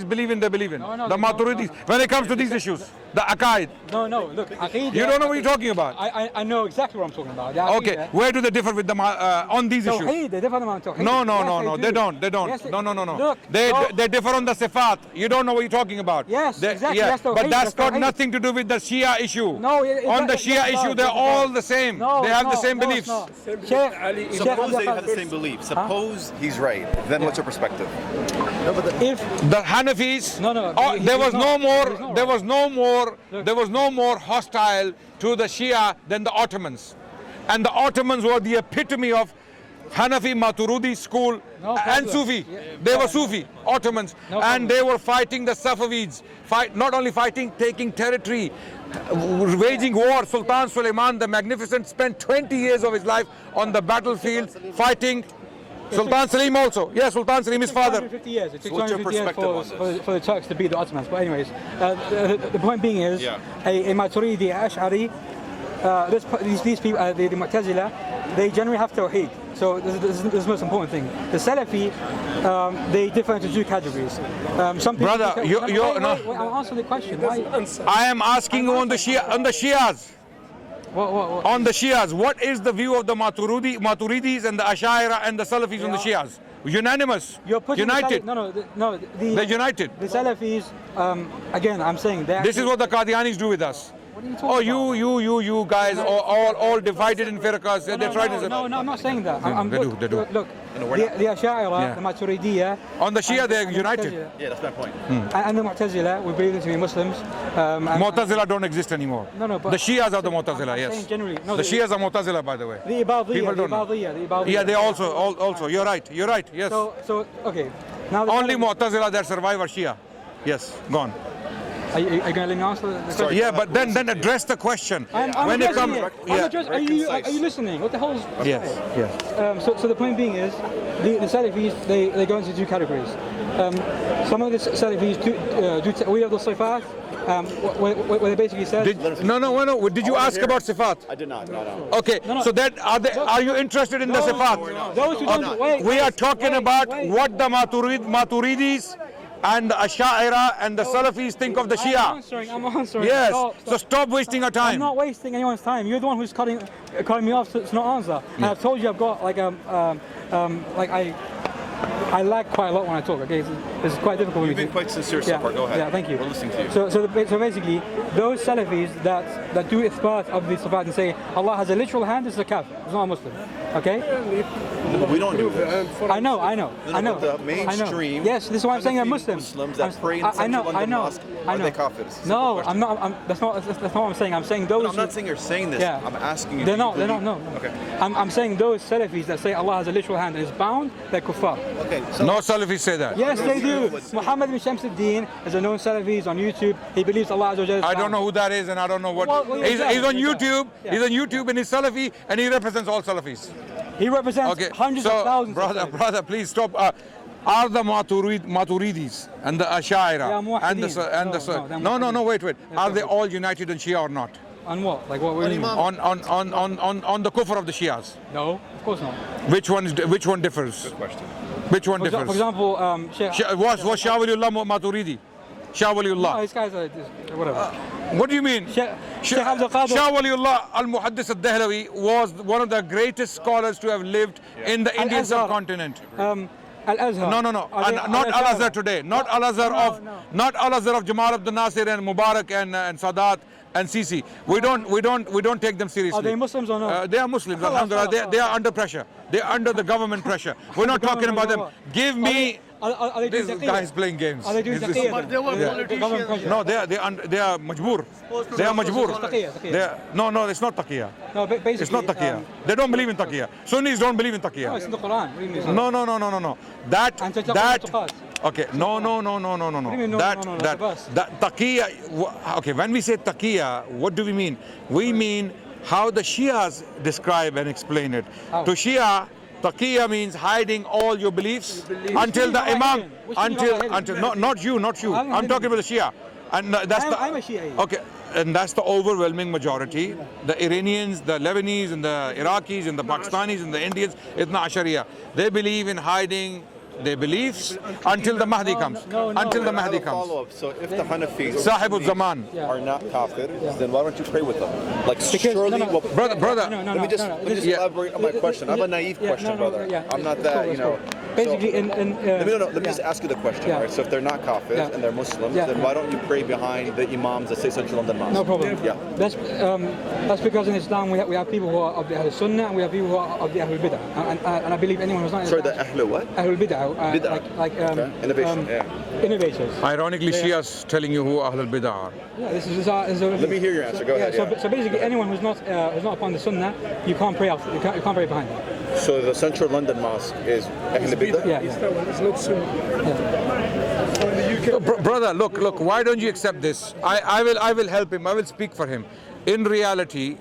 believe in, they believe in. The Maturidis. When it comes to these issues, the Aqaid. No, look, Aqeedah, You don't know what you're talking about. I know exactly what I'm talking about. Okay, where do they differ with them on these issues? Tawheed, they differ on Tawheed. No, they don't. Yes, No. Look, They differ on the Sifat. You don't know what you're talking about. Yes, They- exactly. Yeah, That's Tawheed, but that's that's got Tawheed. nothing to do with the Shia issue. No, on the Shia issue, they're all the same. They have the same beliefs. Suppose they have the same belief. Suppose he's right. Then what's your perspective? If The Hanafis, there was no more hostile to the Shia than the Ottomans, and the Ottomans were the epitome of Hanafi Maturidi school and Sufi. They were Sufi Ottomans, and they were fighting the Safavids. Not only fighting, taking territory, waging war. Sultan Suleiman the Magnificent spent 20 years of his life on the battlefield fighting. Sultan Selim also. Yes, Sultan Selim, his father. 250 years. It took what's your 250 years perspective on for the Turks to beat the Ottomans. But anyways, the point being is, a Maturidi, Ash'ari, these people, the Mu'tazila, they generally have Tawheed. So this is the most important thing. The Salafi, they differ into two categories. Some people. Brother, wait, I'll answer the question. I am asking you on the Shias. What? On the Shias, what is the view of the Maturidis and the Ash'ira and the Salafis on the Shias? Unanimous, united. They're united. The Salafis, again, I'm saying that. This is what the Qadianis do with us. What are you talking about? You guys all divided in firqas. They try to. No, I'm not saying that. They do. Look, the Ash'ira, the Maturidiyya. On the Shia, they're united. Yeah, that's my point. And the Mu'tazila, we believe them to be Muslims. Mu'tazila don't exist anymore. No, but the Shias are the Mu'tazila, yes. saying generally. No, the Shias are Mu'tazila, by the way. The People don't know. Ibadiyya. Yeah, they also. You're right. Yes. So okay. Now Only Mu'tazila that survive are Shia. Yes, gone. Are you going to let me answer the question? Yeah, but then address the question. When it comes, are you listening? What the hell is? Yes. So the point being is, the Salafis they go into two categories. Some of the Salafis do ta'wil of the sifat, where they basically said. No. Did you ask about sifat? I did not. No. Okay. So that are you interested in the sifat? Those who don't. Wait. We are talking about what the Maturidis and the Ash'ira and the Salafis think of the Shia. I'm answering. Yes. Stop. So stop wasting our time. I'm not wasting anyone's time. You're the one who's cutting me off to not answer. And I've told you I've got I lag quite a lot when I talk. Okay, it's quite difficult. You've been quite sincere so far. Go ahead. Yeah, thank you. We're listening to you. So basically, those Salafis that do ithbat of the sifat and say Allah has a literal hand, is a kafir. It's not a Muslim. Okay? We don't do that. I know. The mainstream. Yes, this is why I'm saying they're Muslims. Muslims that pray in Central London Mosque, are they kafirs? No, I'm not. That's not what I'm saying. I'm saying those. I'm not saying you're saying this. Yeah. I'm asking you. They're not. No. Okay. I'm saying those Salafis that say Allah has a literal hand and is bound, they're kuffar. Okay. So No Salafis say that. Yes, they do. Muhammad bin Shamsuddin is a known Salafi on YouTube. He believes Allah Azza wa Jalla is I don't bound. know who that is, and I don't know what. Well, he's on YouTube. Yeah. He's on YouTube, and he's Salafi, and he represents all Salafis. He represents hundreds of thousands. Brother, please stop. Are the Maturidis and the Ash'ira and the they're wait. Are they all united in Shia or not? On what? Like what? What do you mean? On the kufr of the Shias. No, of course not. Which one differs? Good question. Which one differs? For example, Was Shah Waliullah Maturidi? Shah no, Waliullah. these guys are whatever. What do you mean? Sheikh Shah Abdul Qadir. Waliullah al-Muhaddis al-Dahlawi was one of the greatest scholars to have lived in the Indian Al-Azhar. subcontinent. Al-Azhar. No. Not Al-Azhar today. Not Al-Azhar of Jamal Abdul Nasir and Mubarak and Sadat and Sisi. We don't take them seriously. Are they Muslims or no? They are Muslims. Alhamdulillah. They are under pressure. They are under the government pressure. We're not talking about them. Give me. Are they doing This taqiyya? guy is playing games. Are they doing Is this- taqiyya? But they were politicians. No, they are majboor. They are majboor. Taqiyya. No, it's not taqiyya. No, basically. It's not taqiyya. They don't believe in taqiyya. Sunnis don't believe in No, it's taqiyya. in the Quran. What do you mean? No. That. Okay. No. do you mean no? That's a verse. That taqiyya. Okay. When we say taqiyya, what do we mean? We mean how the Shias describe and explain it. How? To Shia, taqiyya means hiding all your beliefs until the Imam. No, not you. I'm talking about the Shia. And that's I'm a Shia. Okay, and that's the overwhelming majority. The Iranians, the Lebanese, and the Iraqis, and the Pakistanis, and the Indians, Ithna Ashariya. They believe in hiding their beliefs until the Mahdi comes. Until the I have Mahdi a comes. follow-up. So if the Hanafis Sahibul Zaman. are not kafir, then why don't you pray with them? Like surely, no. Brother. let me just elaborate on my question. I have a naive question, brother. I'm not that, Basically, Let me just ask you the question, right? So if they're not kafir and they're Muslims, then why don't you pray behind the Imams that say Central London Mosque? No problem. Yeah. That's because in Islam we have people who are of the Ahl Sunnah and we have people who are of the Ahl Bid'ah. And I believe anyone who's not. Sorry, the Ahl what? Ahl Bid'ah. Bid'ah. Innovation. Innovators. Ironically, Shias telling you who Ahlul Bid'ah are. Yeah, this is Let me hear your answer. Go ahead. So basically, anyone who's not upon the Sunnah, you can't pray after. You can't pray behind them. So the Central London Mosque is Ahl Bid'ah? Yeah. It's not Sunni. Brother, look. Why don't you accept this? I will help him. I will speak for him. In reality,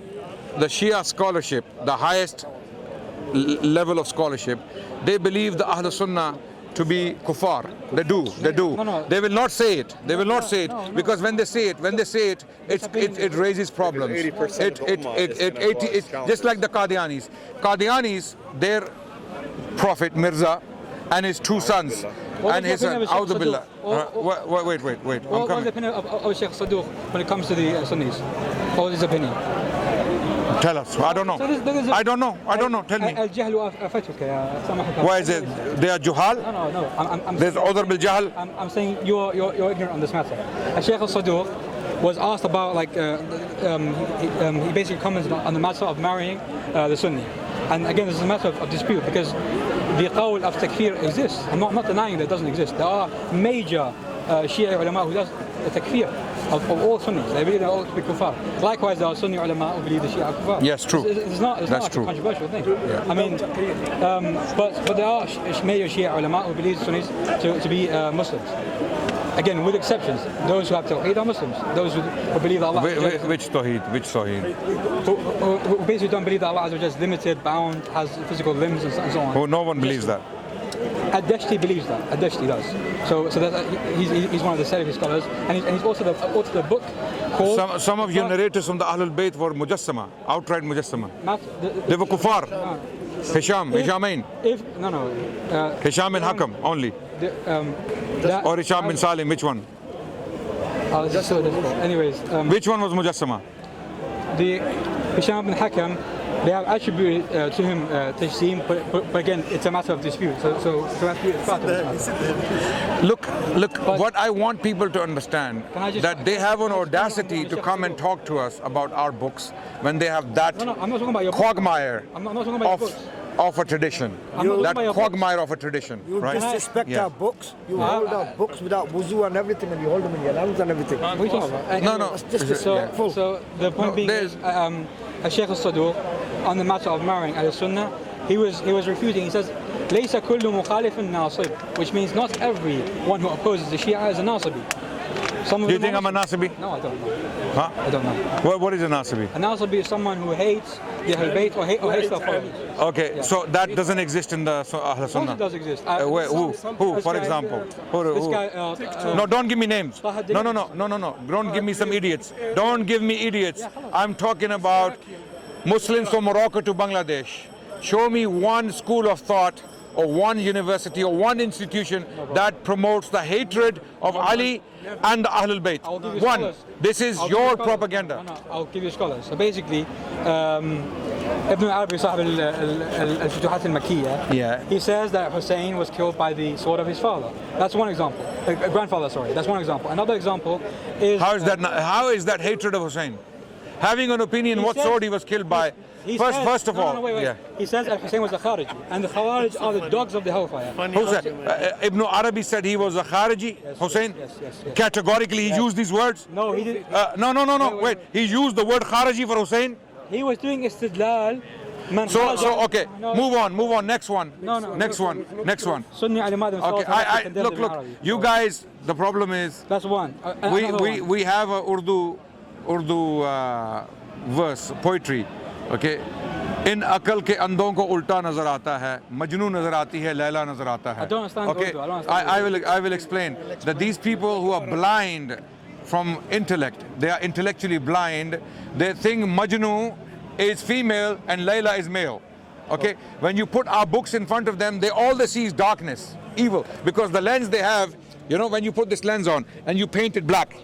the Shia scholarship, the highest level of scholarship, they believe the Ahl Sunnah to be kuffar. They do. No. They will not say it. Because when they say it, it raises problems. 80% of the ummah is gonna cause Just like the Qadianis. Qadianis, their prophet Mirza and his two sons and his son. A'udhu billah. Wait. I'm What is the coming. opinion of Sheikh Saduq when it comes to the Sunnis? What is his opinion? Tell us. I don't know. I don't know. Tell me. الجهل أفتك يا سامحك. Why is it? They are juhal? No. I'm There's other bil jahl? I'm saying you're ignorant on this matter. Sheikh al-Saduq was asked about he basically comments on the matter of marrying the Sunni. And again, this is a matter of dispute because the qawl of takfir exists. I'm not denying that it doesn't exist. There are major Shia ulama who does takfir of all Sunnis. They believe they're all to be kuffar. Likewise, there are Sunni ulama who believe the Shia are kuffar. Yes, true. It's not That's like true. a controversial thing. Yeah. I mean, but there are major Shia ulama who believe Sunnis to be Muslims. Again, with exceptions. Those who have tawheed are Muslims. Those who believe that Allah... Which tawheed? Who basically don't believe that Allah is limited, bound, has physical limbs and so on. Oh, no one believes that. Ad-Dashti believes that. Ad-Dashti does. So he's one of the Salafist scholars, and he's also authored a book called... Some of your narrators from the Ahlul Bayt were mujassama, outright mujassama. They were kuffar. Hishamain. Hisham and Hakam only. Or Hisham bin Salim, which one? This is so difficult. Anyways. Which one was mujassama? The Hisham bin Hakam, they have attributed to him tajseem, but again, it's a matter of dispute. So Look, what I want people to understand, that they have an audacity to come and talk to us about our books when they have that I'm not talking about your quagmire I'm not talking about your books. of a tradition. That quagmire of a tradition, You right? disrespect our books. You hold our books without wuzu and everything, and you hold them in your hands and everything. What are you talking about? No. It's just disrespectful. So the point being is, Sheikh al-Saduq, on the matter of marrying al-Sunnah, he was refuting. He says, ليس كل مخالف ناصب, which means not everyone who opposes the Shia is a Nasibi. Some of Do you them think are I'm a Muslims. Nasibi? No, I don't know. Huh? I don't know. What is a Nasibi? A Nasibi is someone who hates the Ahlul Bayt or hates their followers. Okay, so that doesn't exist in the Ahl Of course Sunnah. it does exist. Who? This For guy- example? This Who? guy, No, don't give me names. No. Don't give me some idiots. Don't give me idiots. I'm talking about Muslims from Morocco to Bangladesh. Show me one school of thought or one university or one institution that promotes the hatred of Ali and the Ahlul Bayt. I'll give you One. scholars. This is I'll give your you scholars. propaganda. No, I'll give you scholars. So basically, Ibn Arabi, صاحب الفتوحات المكية, Yeah. he says that Hussein was killed by the sword of his father. That's one example. Grandfather, sorry. That's one example. Another example is... How is that hatred of Hussein? Having an opinion He what says- sword he was killed by. First of all, wait. yeah. He says that Hussein was a Khariji, and the Khawarij are the dogs of the hellfire. Who said? Ibn Arabi said he was a Khariji, Hussein? Yes. Categorically, he used these words? No, he didn't. No. Wait. He used the word Khariji for Hussein? He was doing istidlal. Okay. Move on. Next one. No. Next one. Sunni alimad themselves Okay. have actually condemned Look. Ibn Arabi. You guys, the problem is That's one. Another one. we have a Urdu verse, poetry. Okay. इन अकल के अंधों को उल्टा नजर आता है, मजनू नजर आती है, लैला नजर आता है. I don't understand Okay, Urdu. I don't understand I will explain that these people who are blind from intellect, they are intellectually blind. They think Majnu is female and Layla is male. Okay, when you put our books in front of them, all they see is darkness, evil, because the lens they have, when you put this lens on and you paint it black,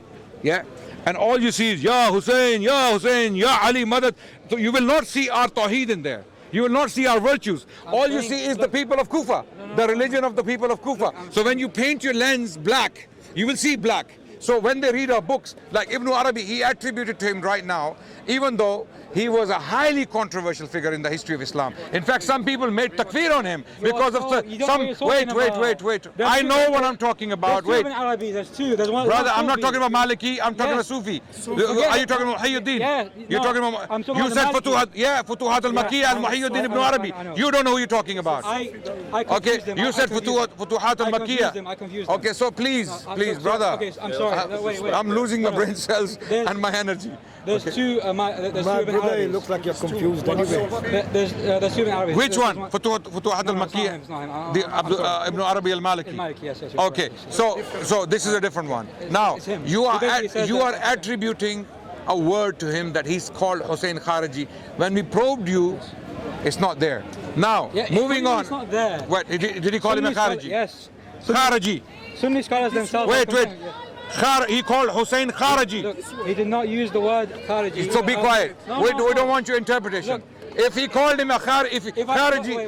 yeah, and all you see is Ya Hussein, Ya Ali, Madad. So you will not see our Tawheed in there. You will not see our virtues. All you see is the people of Kufa, the religion of the people of Kufa. So when you paint your lens black, you will see black. So when they read our books, like Ibn Arabi, he attributed to him right now, even though he was a highly controversial figure in the history of Islam. In fact, some people made takfir on him because of some. Wait. I know what I'm talking about. Wait. There's two. There's one. Brother, I'm not talking about Maliki. I'm talking about Sufi. Are you talking about Muhyiddin? Yeah. You're talking about. I'm talking You about said the Maliki. Futuhat al-Makkiyah and Muhyiddin ibn Arabi. I know. You don't know who you're talking about. I Okay, confused them. you said Futuhat al-Makkiyah. I confused them. Okay, so please, brother. Okay, I'm sorry. Wait. I'm losing my brain cells and my energy. There's two. There's My two Ibn brother, it Arabis. looks like you're confused anyway. There's two Ibn Arabis. Which There's one? Futuhat No, it's not him, it's not him. al-Makkiyah? Ibn Arabi al-Maliki. Maliki, yes. Okay, so this is a different one. Now, it's him. you He basically says are that- attributing a word to him that he's called Hussein Khariji. When we probed you, it's not there. Now, Yeah, moving on. It's not there. What, did he call him a Khariji? Yes. Khariji. Sunni scholars themselves. Wait. Yeah. He called Hussein Khariji. Look, he did not use the word Khariji. So be quiet. No, we no. don't want your interpretation. Look, if he called him a Khariji,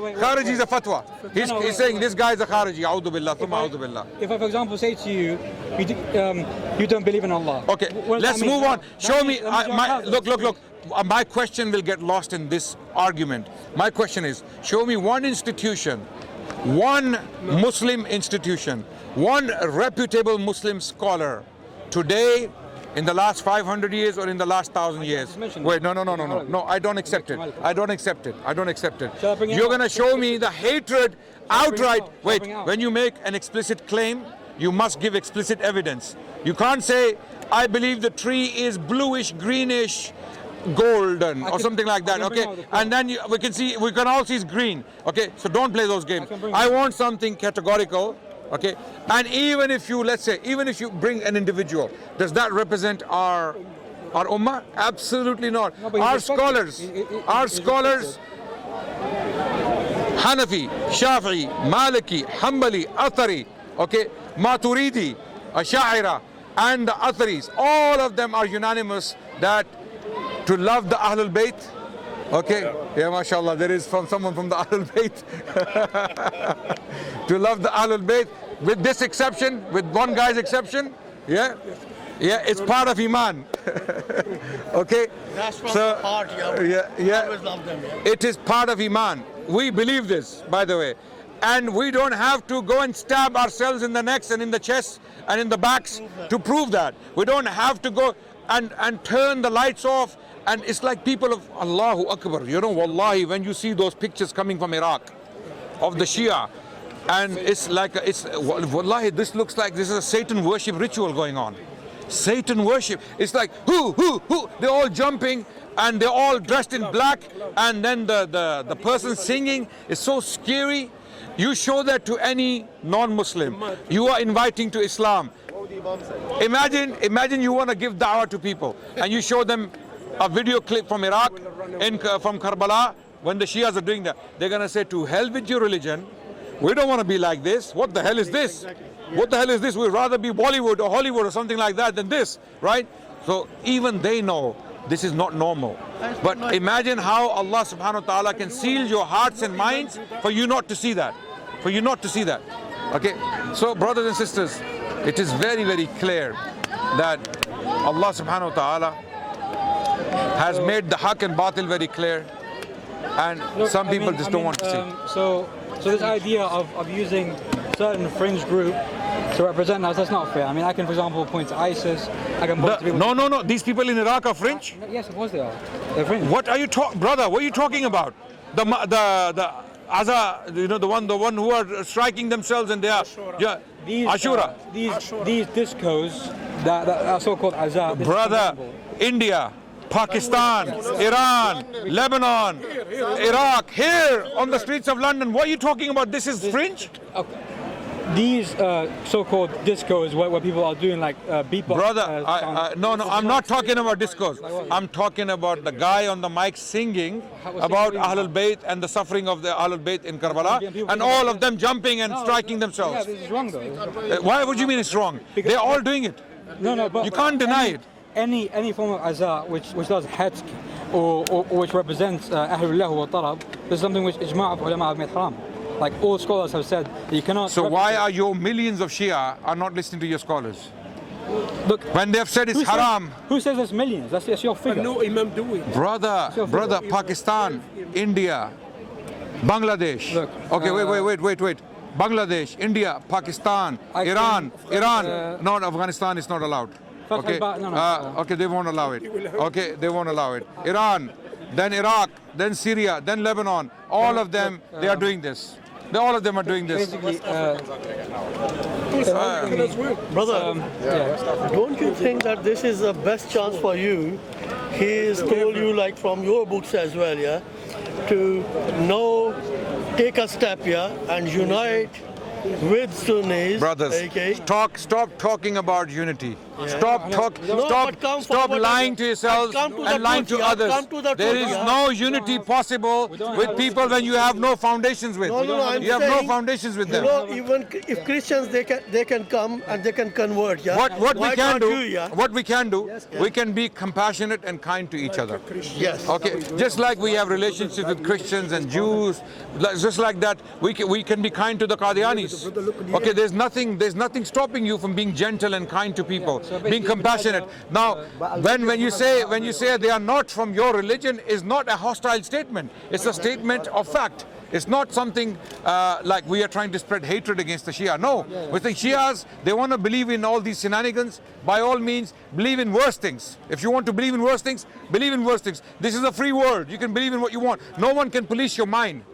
wait. Khariji is a fatwa. He's saying this guy is a Khariji. A'udhu billah, thumma a'udhu billah. If I, for example, say to you, you don't believe in Allah. Okay, what does let's that mean? move on. That Show means- me. that means you're a Kafir. Look. My question will get lost in this argument. My question is: show me one institution, one Muslim institution, one reputable Muslim scholar today, in the last 500 years or in the last 1,000 years. Wait, no. I don't accept it. I don't accept it. Shall I bring it You're up? going to show me the hatred outright. Shall I Wait, bring it out? when you make an explicit claim, you must give explicit evidence. You can't say, I believe the tree is bluish, greenish, golden, or something like that. I can bring Okay, out the proof. and then we can all see it's green. Okay, so don't play those games. I can bring I it. want something categorical. Okay, and even if you bring an individual, does that represent our ummah? Absolutely not. No, but he's respected. Our He's scholars, Hanafi, Shafi'i, Maliki, Hanbali, Athari, okay, Maturidi, Ash'ari, and the Atharis, all of them are unanimous that to love the Ahlul Bayt. Okay, yeah, mashallah, there is someone from the Ahlul Bayt. To love the Ahlul Bayt, with this exception, with one guy's exception, yeah, it's part of Iman. Okay, That's from the heart, yeah. I always love them. Yeah. It is part of Iman. We believe this, by the way. And we don't have to go and stab ourselves in the necks and in the chest and in the backs to prove that. We don't have to go and turn the lights off. And it's like people of Allahu Akbar. Wallahi, when you see those pictures coming from Iraq of the Shia, and it's like, wallahi, this looks like this is a Satan worship ritual going on. Satan worship. It's like, who? They're all jumping and they're all dressed in black, and then the person singing is so scary. You show that to any non-Muslim. You are inviting to Islam. Imagine you want to give da'wah to people and you show them a video clip from Iraq, from Karbala, when the Shias are doing that. They're going to say, to hell with your religion. We don't want to be like this. What the hell is this? What the hell is this? We'd rather be Bollywood or Hollywood or something like that than this, right? So even they know this is not normal. But imagine how Allah subhanahu wa ta'ala can seal your hearts and minds for you not to see that. For you not to see that. Okay? So brothers and sisters, it is very, very clear that Allah subhanahu wa ta'ala has made the haqq and batil very clear. And some people just don't want to see. So this idea of using certain fringe group to represent us, that's not fair. I mean, I can, for example, point to ISIS. I can point to people. No. These people in Iraq are fringe? Yes, of course they are. They're fringe. What are you brother? What are you talking about? The Azza, you know, the one who are striking themselves and they are Ashura. These discos that are so-called Azza. Brother, India, Pakistan, Iran, Lebanon, Iraq, here on the streets of London. What are you talking about? This is fringe? Okay. These so-called discos where people are doing like beatbox. Brother, no, I'm not talking about discos. I'm talking about the guy on the mic singing about Ahlul Bayt and the suffering of the Ahlul Bayt in Karbala, and all of them jumping and striking themselves. Yeah, this is wrong though. Why would you mean it's wrong? They're all doing it. No, but you can't deny it. Any form of azza which does hatk or which represents Ahlullah wa Tarab, this is something which ijma' of ulama have made haram. Like all scholars have said, you cannot. So why are your millions of Shia are not listening to your scholars? Look, when they've said it's haram. Who says there's millions? That's your figure. No Imam doing. Brother, Pakistan, India, Bangladesh. Look, okay, wait. Bangladesh, India, Pakistan, Iran. No, Afghanistan is not allowed. Okay, okay, they won't allow it. Okay, they won't allow it. Iran, then Iraq, then Syria, then Lebanon. All of them, they are doing this. All of them are doing this. Basically, brother, don't you think that this is the best chance for you? He has told you, like from your books as well, yeah, to now take a step, yeah, and unite with Sunnis. Brothers, okay. Stop talking about unity. Yeah. Stop lying to yourselves and lying to others. There is no unity possible with people when you have no foundations with. You have no foundations with them. You know, even if Christians, they can come and they can convert. Yeah. What we can do, we can be compassionate and kind to each other. Yes. Okay. Just like we have relationships with Christians and Jews, just like that, we can be kind to the Qadianis. Okay. There's nothing stopping you from being gentle and kind to people. Being compassionate. Now, when you say they are not from your religion, is not a hostile statement. It's a statement of fact. It's not something like we are trying to spread hatred against the Shia. No, with the Shias, they want to believe in all these shenanigans. By all means, believe in worse things. If you want to believe in worse things, believe in worse things. This is a free world. You can believe in what you want. No one can police your mind.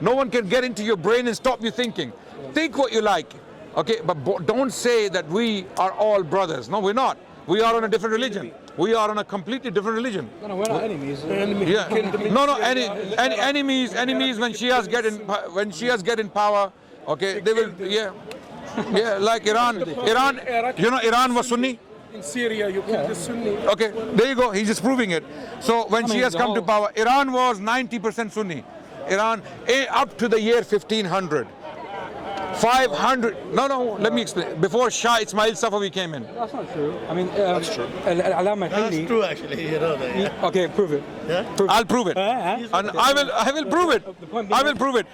No one can get into your brain and stop you thinking. Think what you like. Okay, but don't say that we are all brothers. No, we're not. We are on a different religion. We are on a completely different religion. No, we're not enemies. Yeah. No, enemies when Shias get in power, okay, they will, like Iran, you know, Iran was Sunni. In Syria, you killed the Sunni. Okay, there you go. He's just proving it. So when Shias come to power, Iran was 90% Sunni. Iran, up to the year 1500. 500. No, let me explain. Before Shah Ismail Safavi came in. That's not true. I mean, that's true. That's true, actually. You know that. Yeah. Okay, prove it. Yeah? I'll prove it. And I will prove it. I will prove it.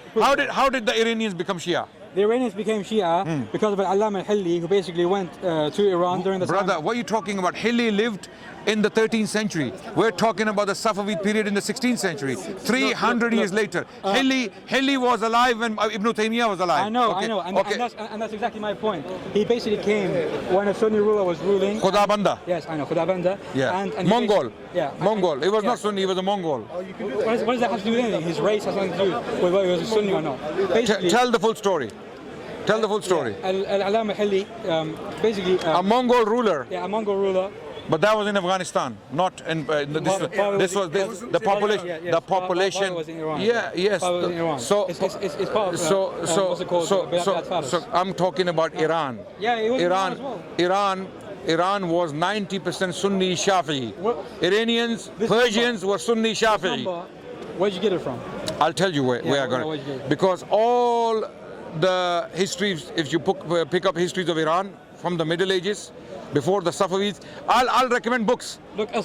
How did the Iranians become Shia? The Iranians became Shia because of Al-Allama al-Hilli, who basically went to Iran during the time. Brother, what are you talking about? Hilli lived in the 13th century. We're talking about the Safavid period in the 16th century. 300 years later. Hilli was alive when Ibn Taymiyyah was alive. I know. And that's exactly my point. He basically came when a Sunni ruler was ruling. Khudabanda. Yes, I know, Khudabanda. Yeah. And Mongol. Yeah. Mongol. It was not Sunni, he was a Mongol. What does that have to do with anything? His race has nothing to do with whether he was a Sunni or not. Tell the full story. Tell the full story. Al-Alam al-Hilli, basically... A Mongol ruler. Yeah, a Mongol ruler. But that was in Afghanistan, not in this was the population. The population. Was in Iran. Yeah, yes. Was in Iran. So it's part of, what's it called? So I'm talking about Iran. Yeah, it was Iran. as well. Iran was 90% Sunni Shafi'i. Iranians, Persians were Sunni Shafi'i. Where'd you get it from? I'll tell you where I got it. Because all the histories, if you pick up histories of Iran from the Middle Ages, before the Safavids, I'll recommend books. Look, I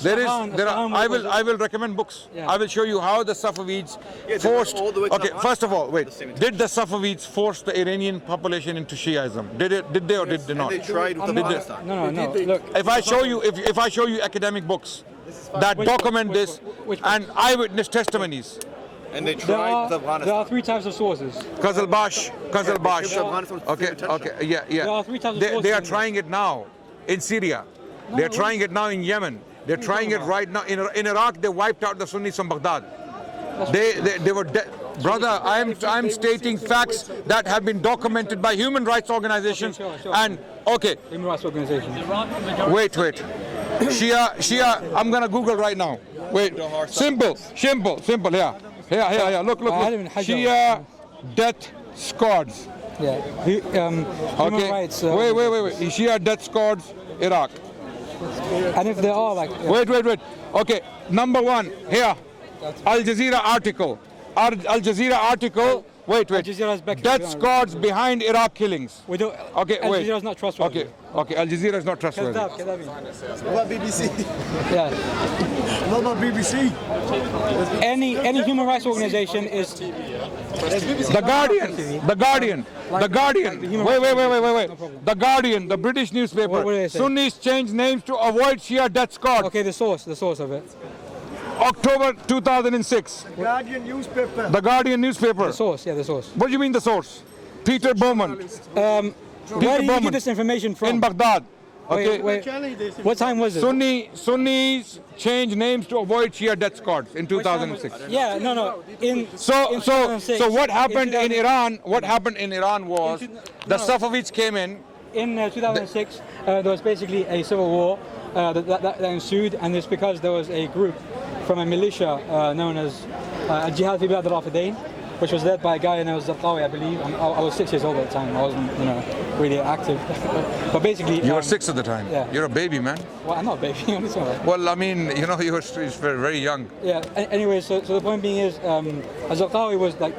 will recommend books. Yeah. I will show you how the Safavids forced. Okay, first of all, wait. Did the Safavids force the Iranian population into Shiaism? Did they or did they not? They tried with Afghanistan. No. Look, If I show you academic books that document this and eyewitness testimonies. And they tried with Afghanistan. There are 3 types of sources. Qazalbash. Okay, yeah. There are 3 types of sources. They are trying it now in Syria. They're trying it now in Yemen. They're trying it right now in Iraq. They wiped out the Sunnis from Baghdad. They were dead. Brother, I'm stating facts that have been documented by human rights organizations. Sure. And okay. Human rights organizations. Wait. Shia. I'm gonna Google right now. Wait. Simple. Yeah. Look. Shia death squads. Yeah. Human rights. Wait. Shia death squads, Iraq. And if there are like... Wait. Okay, number 1, here. Al Jazeera article. Wait. Death squads behind Iraq killings. Al Jazeera is not trustworthy. Okay, Al Jazeera is not trustworthy. What about BBC? Yeah. What about BBC? Any human rights organization is... The Guardian. Wait. The Guardian, the British newspaper. What do they say? Sunnis change names to avoid Shia death squad. Okay, the source of it. October 2006. Guardian newspaper. The Guardian newspaper. The source. What do you mean the source? Peter Bowman. Where do you get this information from? In Baghdad. Okay. Wait. What time was it? Sunnis change names to avoid Shia death squads in 2006. Yeah, no. So what happened in Iran? What happened in Iran was the Safavids came in. In 2006, there was basically a civil war that ensued, and it's because there was a group from a militia known as Jihad fi Bilad al-Rafidain, which was led by a guy named Zarqawi, I believe. I was 6 years old at the time. I wasn't, really active. But basically... You were 6 at the time? Yeah. You're a baby, man. Well, I'm not a baby. Well, I mean, you were very young. Yeah. Anyway, so the point being is, Zarqawi was like...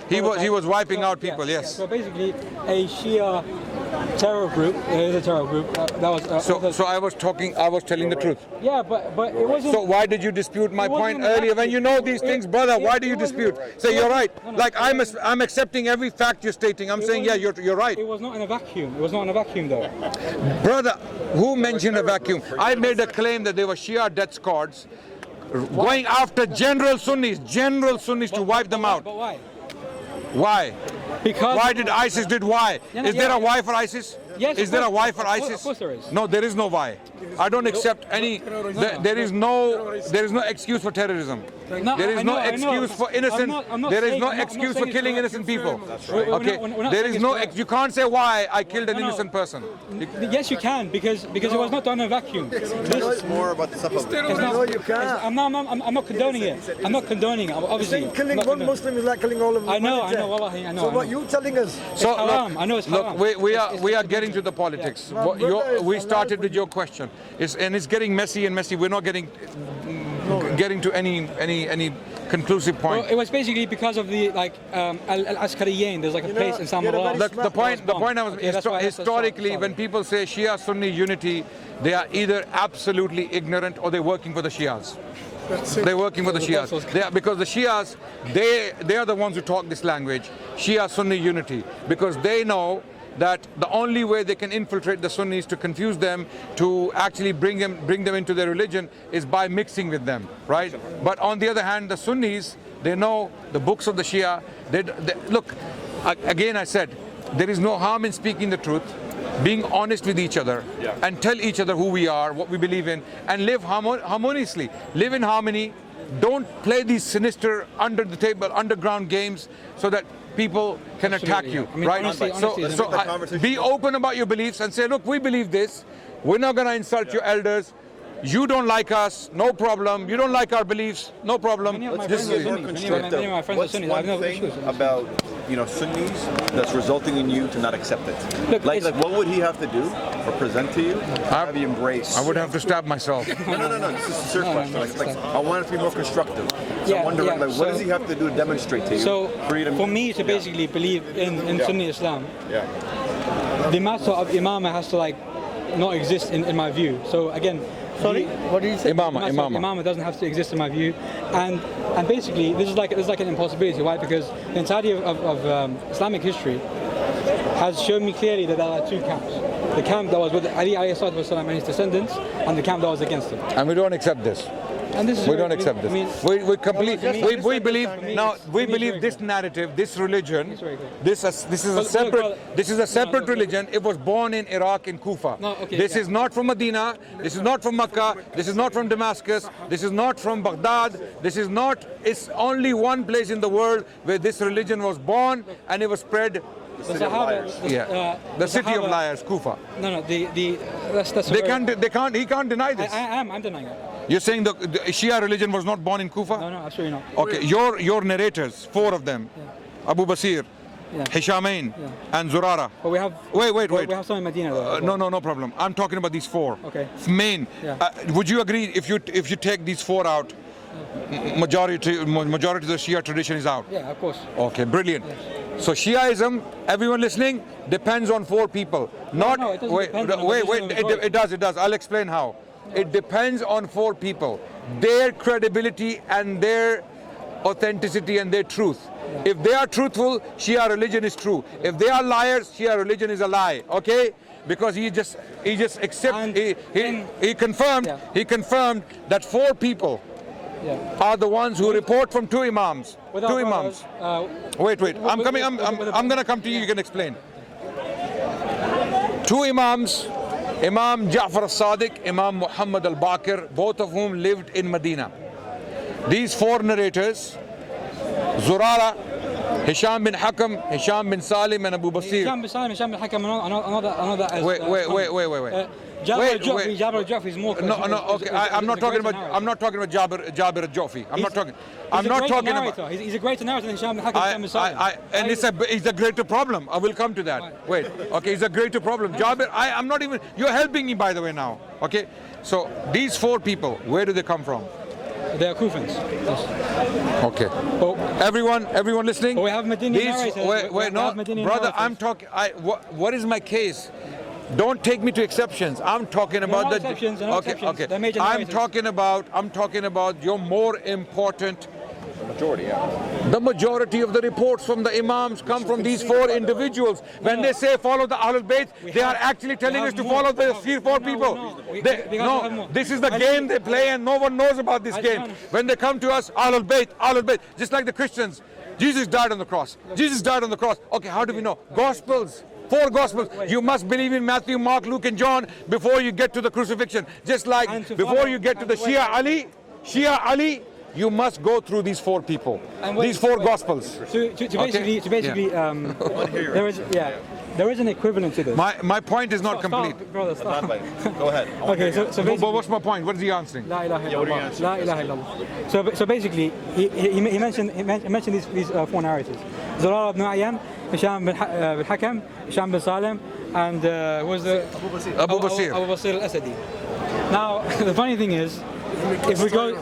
He was wiping out people, yes. So basically, a Shia terror group, it is a terror group, that was... So I was telling the truth. Yeah, but it wasn't... So why did you dispute my point earlier? When you know these things, brother, why do you dispute? Say you're right. Like I'm accepting every fact you're stating. I'm saying, yeah, you're right. It was not in a vacuum. It was not in a vacuum, though. Brother, who mentioned a vacuum? I made a claim that there were Shia death squads going after general Sunnis to wipe them out. But why? Why? Because... Why did ISIS did why? Is there a why for ISIS? Yes. Is there a why for ISIS? Of course there is. No, there is no why. I don't accept any. There is no excuse for terrorism. There is no excuse for innocent. There is no excuse for killing innocent people. Okay. There is no. You can't say why I killed an innocent person. Yes, you can because it was not done in a vacuum. It's more about the stuff. No, you can't. I'm not condoning it. I'm not condoning it. Obviously, killing one Muslim is like killing all of them. I know. Wallahi, I know. So what you telling us? So haram. I know it's haram. Look, we are getting to the politics. We started with your question. It's getting messy and messy. We're not getting to any conclusive point. Well, it was basically because of the al-Askariyin. There's like a place in Samarra. The point I was historically, when people say Shia-Sunni unity, they are either absolutely ignorant or they're working for the Shias. They're working for the Shias. Because the Shias, they are the ones who talk this language, Shia-Sunni unity, because they know that the only way they can infiltrate the Sunnis to confuse them, to actually bring them into their religion, is by mixing with them, right? But on the other hand, the Sunnis, they know the books of the Shia. Look, again I said, there is no harm in speaking the truth, being honest with each other, and tell each other who we are, what we believe in, and live harmoniously, live in harmony, don't play these sinister, under the table, underground games so that people can attack you, I mean, right? honestly, Be open about your beliefs and say, look, we believe this. We're not going to insult your elders. You don't like us, no problem. You don't like our beliefs, no problem. This is more constructive. What's one thing about Sunnis that's resulting in you to not accept it? Look, like what would he have to do or present to you to have you embrace? I would have to stab myself. No. This is a serious question. Like, I want it to be more constructive. So I'm wondering, what does he have to do to demonstrate to you? So for me to basically believe in Sunni Islam, the matter of imamah has to not exist in my view. So again. Sorry, what did you say? Imamah doesn't have to exist in my view, and basically this is like an impossibility. Why? Because the entirety of Islamic history has shown me clearly that there are two camps: the camp that was with Ali والسلام, and his descendants, and the camp that was against him. And we don't accept this. And this is we don't accept this. We believe this narrative, this religion, this is a separate religion. It was born in Iraq, in Kufa. This is not from Medina. This is not from Mecca. This is not from Damascus. This is not from Baghdad. It's only one place in the world where this religion was born and it was spread. The city of liars. The city of liars, Kufa. No. He can't deny this. I'm denying it. You're saying the Shia religion was not born in Kufa? No, absolutely not. Okay, your narrators, 4 of them, Abu Basir, Hishamain, and Zurara. But we have wait. We have some in Medina though. No problem. I'm talking about these 4. Okay. Main. Would you agree if you take these 4 out, majority of the Shia tradition is out? Yeah, of course. Okay, brilliant. Yes. So Shiaism, everyone listening, depends on 4 people. Not it doesn't it does. I'll explain how. It depends on 4 people, their credibility and their authenticity and their truth. If they are truthful, Shia religion is true. If they are liars, Shia religion is a lie. Okay? Because he confirmed that 4 people are the ones who report from 2 imams. Two imams. Wait. I'm going to come to you. You can explain. 2 imams. Imam Ja'far al-Sadiq, Imam Muhammad al-Baqir, both of whom lived in Medina. These 4 narrators, Zurara, Hisham bin Hakam, Hisham bin Salim, and Abu Basir. Hisham bin Salim, Hisham bin Hakam, another as... Wait. Jabir al-Jofi is more... No, okay. I'm not talking about Jabir al-Jofi. I'm not talking about... He's a greater narrator than Hisham bin Hakam, Hisham bin Salim. And it's a greater problem. I will come to that. Right. Wait. Okay, it's a greater problem. Jabir, I'm not even... You're helping me, by the way, now. Okay? So, these 4 people, where do they come from? They are Kufans. Yes. Okay. Everyone listening? We have Medina narrators. Brother, I'm talking... What is my case? Don't take me to exceptions. I'm talking about exceptions. Okay. They're major I'm narrators. talking about your more important. Majority, The majority of the reports from the Imams come from these 4 individuals. When they say follow the Ahlul Bayt, they are actually telling us to follow the 4 people. This is the game they play and no one knows about this game. When they come to us, Ahlul Bayt, just like the Christians. Jesus died on the cross. Okay, how do we know? Gospels. 4 Gospels. You must believe in Matthew, Mark, Luke, and John before you get to the crucifixion. Just like before you get to the Shia Ali, you must go through these 4 people, these 4 Gospels. There is an equivalent to this. My point is not complete. Brother, stop. Go ahead. Okay, so basically, but what's my point? What is he answering? La ilaha illallah. La ilaha illallah. So basically, he mentioned these 4 narrators: Zurara ibn Ayyam, Hisham bin Hakam, Hisham bin Salim, and was the Abu Basir al-Asadi. Now, the funny thing is, if we go.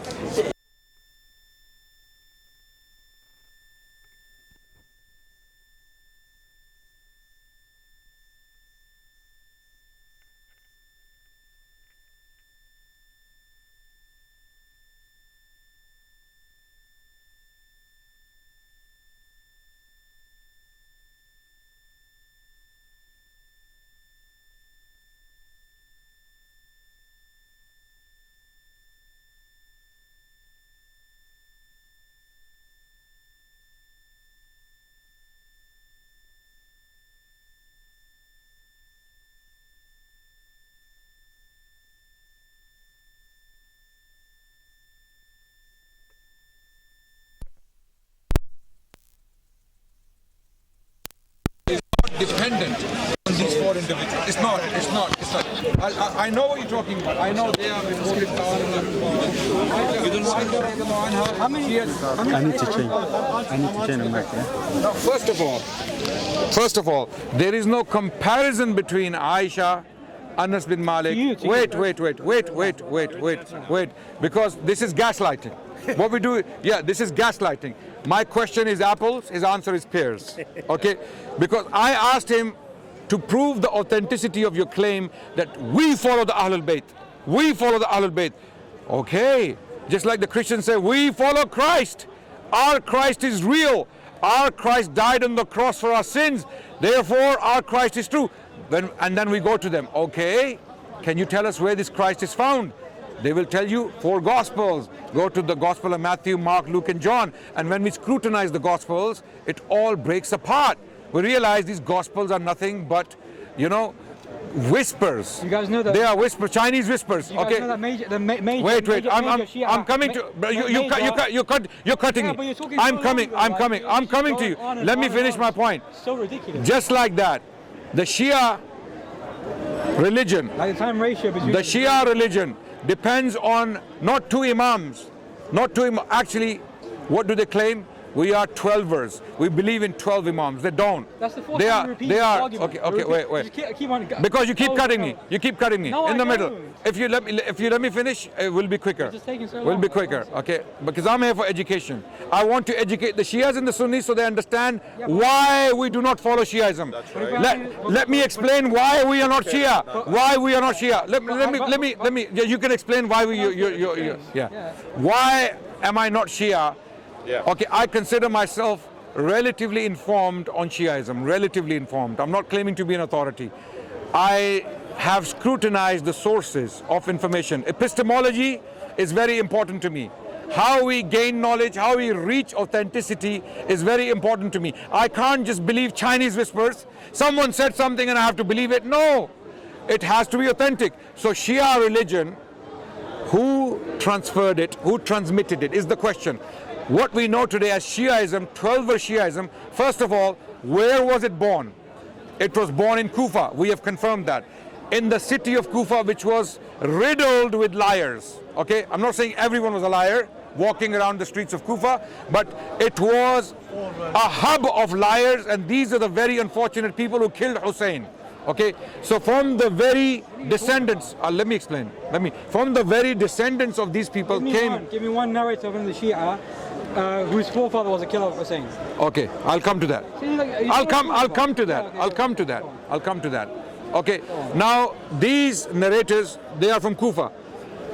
not dependent on these four individuals. It's not. I know what you're talking about. I know they are reported. How many? I need to change. A mic, yeah? Now, first of all, there is no comparison between Aisha, Anas bin Malik. Wait, because this is gaslighting. What we do, this is gaslighting. My question is apples, his answer is pears. Okay? Because I asked him to prove the authenticity of your claim that we follow the Ahlul Bayt. We follow the Ahlul Bayt. Okay. Just like the Christians say, we follow Christ. Our Christ is real. Our Christ died on the cross for our sins. Therefore, our Christ is true. And then we go to them. Okay, can you tell us where this Christ is found? They will tell you 4 Gospels. Go to the Gospel of Matthew, Mark, Luke, and John. And when we scrutinize the Gospels, it all breaks apart. We realize these Gospels are nothing but, whispers. You guys know that they are whispers, Chinese whispers. You guys Okay. know that Wait. Shia, I'm coming to. You're cutting me. I'm coming to you. Let me finish my point. So ridiculous. Just like that, the Shia religion. Like the time ratio between The Shia religion depends on not 2 Imams, Actually, what do they claim? We are 12ers. We believe in 12 Imams. They don't. That's the fourth time you repeat this argument. Okay, wait. Just keep on, Because you keep cutting me. You keep cutting me No, in the I middle. don't. If you let me finish, it will be quicker. It's just taking so Will long. be quicker. Okay, because I'm here for education. I want to educate the Shias and the Sunnis so they understand why we do not follow Shiaism. That's right. Let me explain why we are not Shia. Why we are not Shia. Let me. You can explain why we. Why am I not Shia? Yeah. Okay, I consider myself relatively informed on Shiaism, relatively informed. I'm not claiming to be an authority. I have scrutinized the sources of information. Epistemology is very important to me. How we gain knowledge, how we reach authenticity is very important to me. I can't just believe Chinese whispers. Someone said something and I have to believe it. No, it has to be authentic. So Shia religion, who transferred it, who transmitted it, is the question. What we know today as Shiaism, 12-verse Shiaism, first of all, where was it born? It was born in Kufa. We have confirmed that. In the city of Kufa, which was riddled with liars. Okay, I'm not saying everyone was a liar walking around the streets of Kufa, but it was a hub of liars, and these are the very unfortunate people who killed Hussein. Okay, so from the very descendants, let me explain. From the very descendants of these people Give me one narrator from the Shia whose forefather was a killer of Hussein. Okay, I'll come to that. I'll come to that. Okay, now these narrators, they are from Kufa.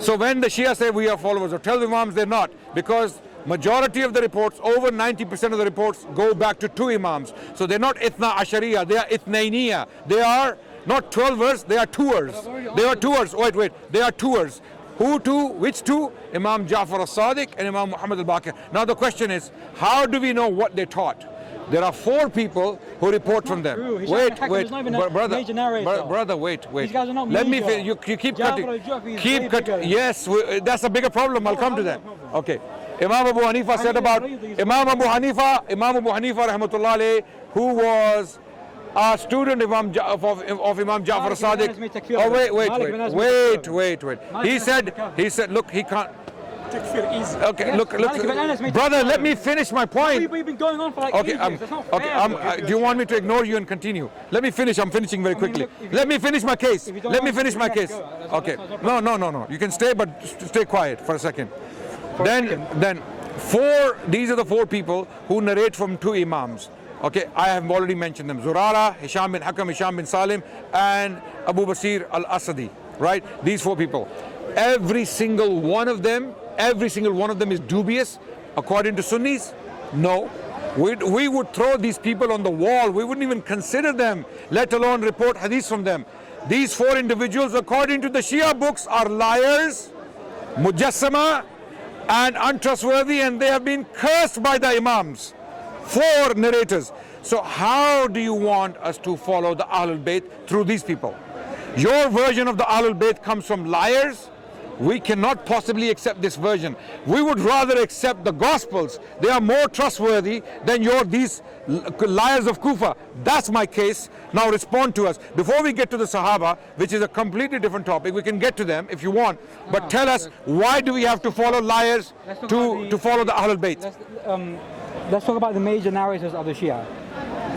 So when the Shia say we are followers of 12 Imams, they're not, because majority of the reports, over 90% of the reports, go back to 2 Imams. So they're not Ithna Ashariya, they are Ithnainiya. They are not 12ers, they are 2ers. They are 2ers. Wait, they are 2ers. Who 2? Which 2? Imam Ja'far al-Sadiq and Imam Muhammad al-Baqir. Now the question is, how do we know what they taught? There are 4 people who report from them. Wait, brother, wait. These guys are not Let major. me. You keep cutting. Keep cutting. Yes, that's a bigger problem. I'll come to that. Okay. Imam Abu Hanifa said about Imam Abu Hanifa rahmatullah alayhi, who was a student of Imam Ja'far al-Sadiq. Oh, wait. He said, look, he can't. Okay, look, brother, let me finish my point. We've been going on for like ages. That's not fair. Do you want me to ignore you and continue? Let me finish. I'm finishing very quickly. Let me finish my case. Okay. No. You can stay, but stay quiet for a second. Then these are the 4 people who narrate from 2 Imams. Okay, I have already mentioned them. Zurara, Hisham bin Hakam, Hisham bin Salim, and Abu Basir al-Asadi. Right? These 4 people. Every single one of them is dubious according to Sunnis? No. We would throw these people on the wall. We wouldn't even consider them, let alone report hadith from them. These 4 individuals, according to the Shia books, are liars, mujassama, and untrustworthy, and they have been cursed by the Imams. 4 narrators. So how do you want us to follow the Ahlul Bayt through these people? Your version of the Ahlul Bayt comes from liars we cannot possibly accept this version. We would rather accept the Gospels. They are more trustworthy than these liars of Kufa. That's my case. Now respond to us. Before we get to the Sahaba, which is a completely different topic, we can get to them if you want. But tell us, why do we have to follow liars to follow the Ahlul Bayt? Let's talk about the major narrators of the Shia.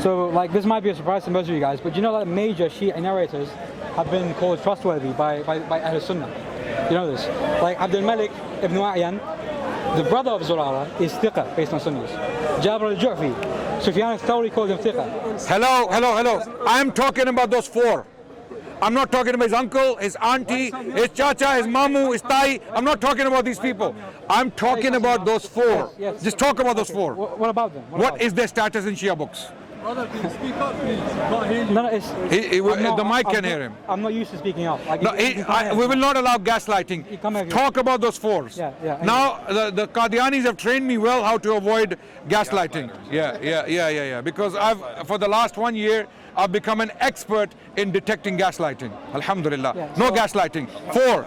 So, like, this might be a surprise to most of you guys, but you know that major Shia narrators have been called trustworthy by Ahl Sunnah. You know this. Like Abdul Malik ibn Wa'yan, the brother of Zurara, is thiqa based on Sunnis. Jabir al-Ju'fi, Sufyan al-Thawri called him thiqa. Hello. I'm talking about those four. I'm not talking about his uncle, his auntie, his chacha, his mamu, his tai. I'm not talking about these people. I'm talking about those four. Yes. Just talk about those four. What about them? What is their status in Shia books? Brother, please speak up, please. Can't hear you. The mic can hear him. I'm not used to speaking up. Like, We will not allow gaslighting. Talk about those fours. Yeah. Now, the Qadianis have trained me well how to avoid gaslighting. Yeah. Because for the last 1 year, I've become an expert in detecting gaslighting. Alhamdulillah. No gaslighting.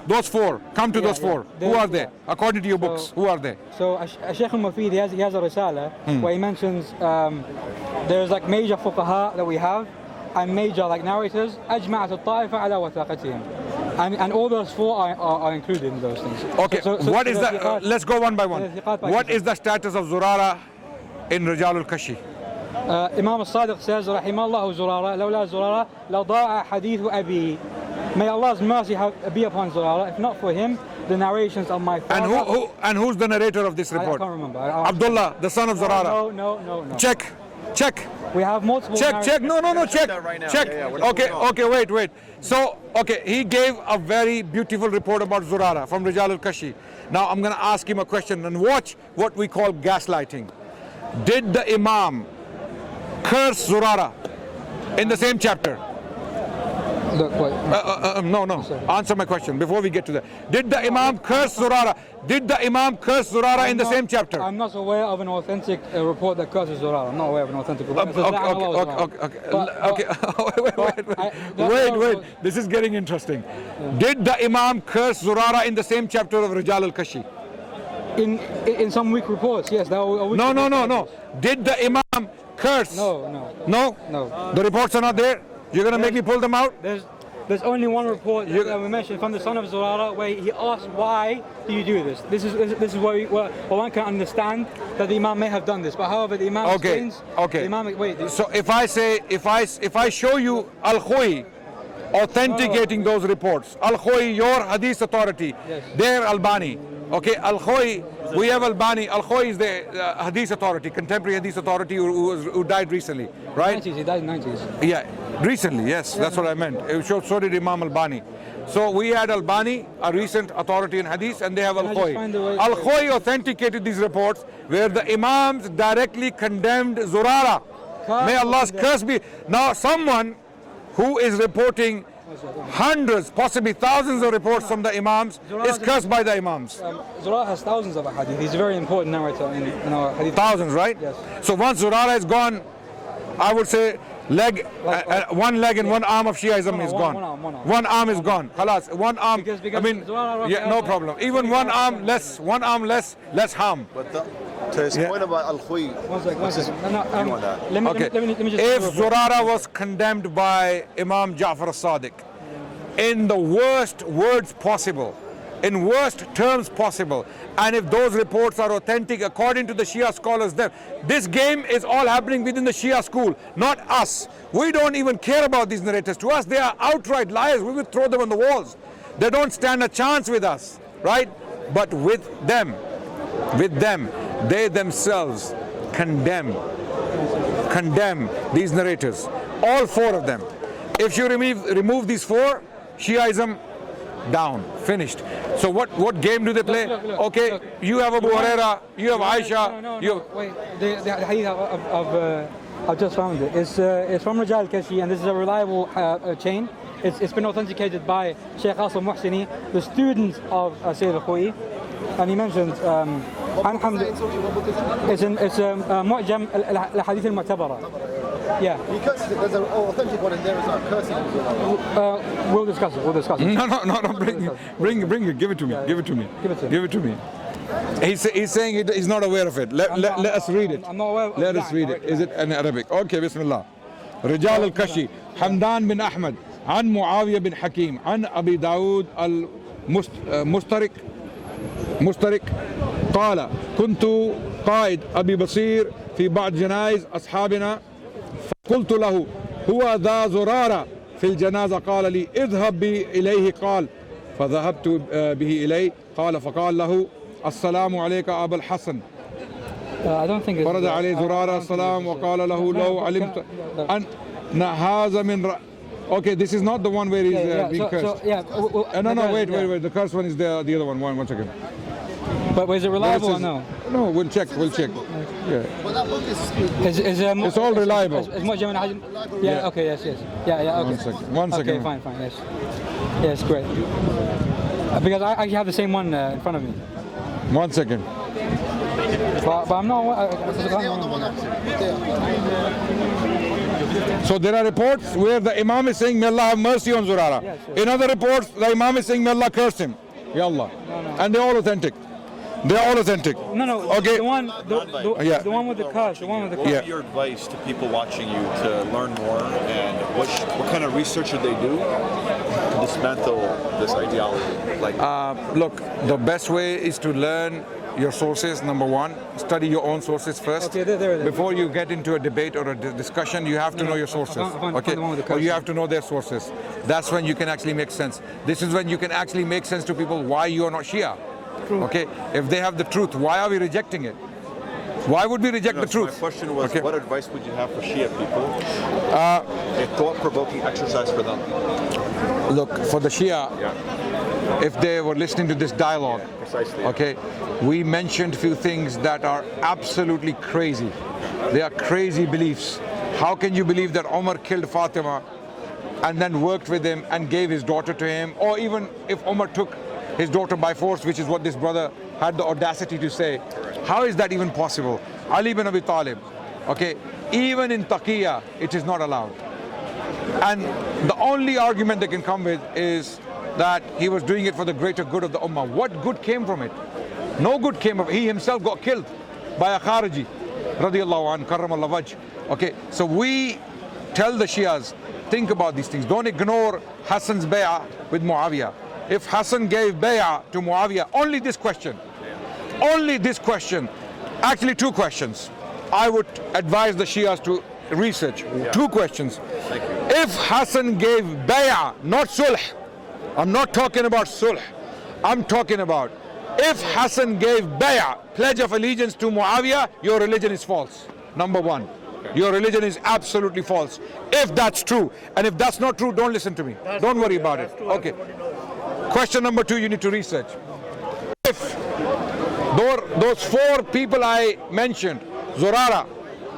Those four. Come to those four. Who are they? According to your books, who are they? So, Shaykh al-Mufid, he has a risala where he mentions there's like major fuqaha that we have and major like narrators. أجمعت الطائفة على وثاقتهم. And all those four are included in those things. Okay, what is the, let's go one by one. What is the status of Zurara in Rijal al-Kashi? Imam al-Sadiq says, رحم الله زرارة لولا زرارة لضاع حديث أبي. May Allah's mercy be upon Zurara. If not for him, the narrations of my father. And who's the narrator of this report? I can't remember. Abdullah, the son of Zurara. No. Check. We have multiple. Check. No. Check. Check. Yeah, Okay. Wait. So, he gave a very beautiful report about Zurara from Rijal al-Kashi. Now I'm going to ask him a question and watch what we call gaslighting. Did the Imam curse Zurara in the same chapter? No. Answer my question before we get to that. Did the Imam curse Zurara? Did the Imam curse Zurara in the same chapter? I'm not aware of an authentic report that curses Zurara. I'm not aware of an authentic report. Okay. Wait. This is getting interesting. Did the Imam curse Zurara in the same chapter of Rijal al-Kashi? In some weak reports, yes. No. Did the Imam curse? No. The reports are not there? You're going to make me pull them out? There's only one report that we mentioned from the son of Zurara where he asked, why do you do this? This is where one can understand that the Imam may have done this. But however, the Imam explains... Okay. The Imam, so if I show you Al-Khoi authenticating those reports, Al-Khoi, your hadith authority, they're Albani. Okay, Al-Khoi, we have Albani. Al-Khoi is the hadith authority, contemporary hadith authority who died recently, right? 90s, he died in the 90s. Yeah, recently, yes, that's what I meant. So did Imam Albani. So we had Albani, a recent authority in hadith, and they have Al-Khoi. Al-Khoi authenticated these reports where the Imams directly condemned Zurara. May Allah's curse be. Now someone who is reporting hundreds, possibly thousands of reports from the Imams is cursed by the Imams. Zurara has thousands of hadith. He's a very important narrator in our hadith. Thousands, right? Yes. So once Zurara is gone, I would say one leg and one arm of Shiaism is gone. One arm is gone. Khalas, one arm. Because I mean, no problem. Even one arm less harm. But to his point about Al-Khoi, if Zurara was condemned by Imam Ja'far as-Sadiq in the worst words possible, in worst terms possible, and if those reports are authentic according to the Shia scholars, then this game is all happening within the Shia school, not us. We don't even care about these narrators. To us, they are outright liars. We will throw them on the walls. They don't stand a chance with us, right? But with them, they themselves condemn these narrators, all four of them. If you remove these four, Shiaism down, finished. So what game do they play? Look, you have Abu Huraira, you have Aisha. No. Wait, the hadith I've just found it. It's from Rijal al-Kashi, and this is a reliable chain. It's been authenticated by Sheikh Asim Muhsini, the student of Sayyid al-Khoi, and he mentions it's Mu'jam al-Hadith al-Mu'tabara. Yeah. Because there's an authentic one and there is not cursing. We'll discuss it. We'll discuss it. No. Bring it. Give it to me. Give it to me. Give it to me. He's saying he's not aware of it. Let us read it. I'm not aware. Let us read it. Is it in Arabic? Okay, Bismillah. رجال الكشي حمدان بن أحمد عن معاوية بن حكيم عن أبي داود المسترك قال كنت قائد أبي بصير في بعض جنائز أصحابنا فقلت له هو ذا زرارة في الجنازة قال لي اذهب بي إليه قال فذهبت به إليه قال فقال له السلام عليك أبا الحسن فرد عليه زرارة السلام وقال له لو علمت أن هذا من Okay, this is not the one where he's being cursed. No, wait. The cursed one is the other one. One second. But is it reliable or no? No, we'll check. Yeah. But that book is It's all reliable. Yeah, okay, yes. Yeah, okay. One second. Okay, fine, yes. Yes, great. Because I actually have the same one in front of me. 1 second. But I'm not... So there are reports where the Imam is saying, may Allah have mercy on Zurara. Yes. In other reports, the Imam is saying, may Allah curse him. Ya Allah. No. And they're all authentic. No. Okay. The one with the curse. What would be your advice to people watching you to learn more, and what kind of research should they do to dismantle this ideology? Look, the best way is to learn your sources. Number one, study your own sources first. Okay, there. Before you get into a debate or a discussion, you have to know your sources. Okay, or you have to know their sources. That's when you can actually make sense. This is when you can actually make sense to people why you are not Shia. Okay, if they have the truth, why are we rejecting it? Why would we reject the truth? My question was, what advice would you have for Shia people? A thought-provoking exercise for them. Look, for the Shia, if they were listening to this dialogue, precisely. Okay, we mentioned few things that are absolutely crazy. They are crazy beliefs. How can you believe that Umar killed Fatima and then worked with him and gave his daughter to him? Or even if Umar took his daughter by force, which is what this brother had the audacity to say. How is that even possible? Ali bin Abi Talib, okay, even in Taqiyya, it is not allowed. And the only argument they can come with is that he was doing it for the greater good of the Ummah. What good came from it? No good came of it. He himself got killed by a Khariji, radiyallahu an, karramallahu wajh. Okay, so we tell the Shias, think about these things. Don't ignore Hassan's bay'ah with Muawiyah. If Hassan gave bay'ah to Muawiyah, only this question, actually two questions, I would advise the Shias to research. Two questions. If Hassan gave bay'ah, not sulh, I'm not talking about sulh, I'm talking about if Hassan gave bay'ah, pledge of allegiance to Muawiyah, your religion is false. Number one. Your religion is absolutely false. If that's true, and if that's not true, don't listen to me. Don't worry about it. Okay. Question number two, you need to research. If those four people I mentioned, Zurara,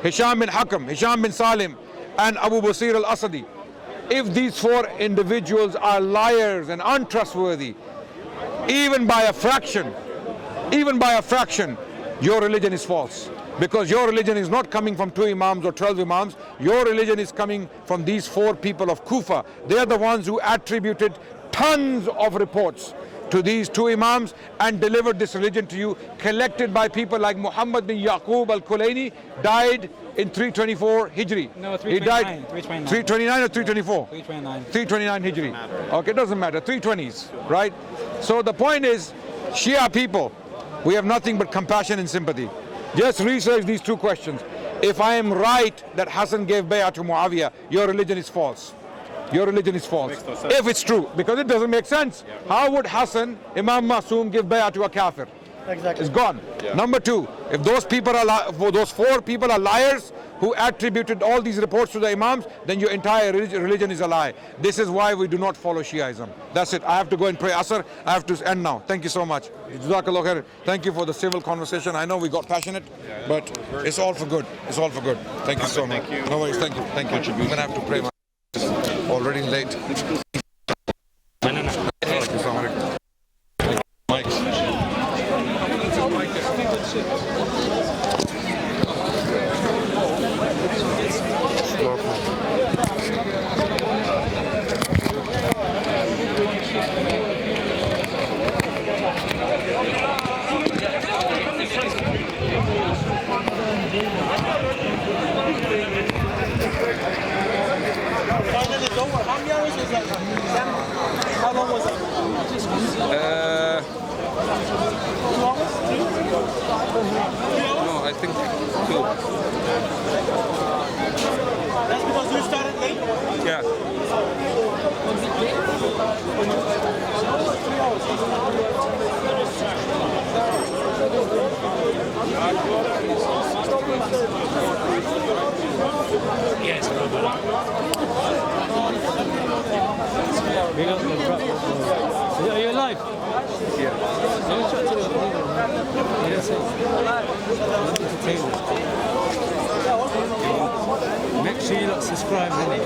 Hisham bin Hakam, Hisham bin Salim, and Abu Basir al-Asadi, if these four individuals are liars and untrustworthy, even by a fraction, your religion is false. Because your religion is not coming from 2 Imams or 12 Imams. Your religion is coming from these 4 people of Kufa. They are the ones who attributed tons of reports to these 2 Imams and delivered this religion to you, collected by people like Muhammad bin Yaqub al-Kulaini, died in 324 Hijri. No, 329. He died 329 or 324? 329. 329 Hijri. Okay, doesn't matter. 320s, right? So the point is, Shia people, we have nothing but compassion and sympathy. Just research these 2 questions. If I am right that Hassan gave bay'ah to Muawiyah, your religion is false. Your religion is false. If it's true, because it doesn't make sense. How would Hassan, Imam Masoom, give bay'ah to a kafir? Exactly. It's gone. Number 2, if those people are those 4 people are liars who attributed all these reports to the Imams, then your entire religion is a lie. This is why we do not follow Shiaism. That's it. I have to go and pray Asr. I have to end now. Thank you so much. Jazakallah khair. Thank you for the civil conversation. I know we got passionate, but it's all for good. It's all for good. Thank you so much. No worries. Thank you. Thank you. I'm going to have to pray. Already late. How long was it? 2 hours? 3 hours? No, I think 2. That's because you started late? Yeah. Yes, are you alive? Yeah. Make sure you subscribe, really.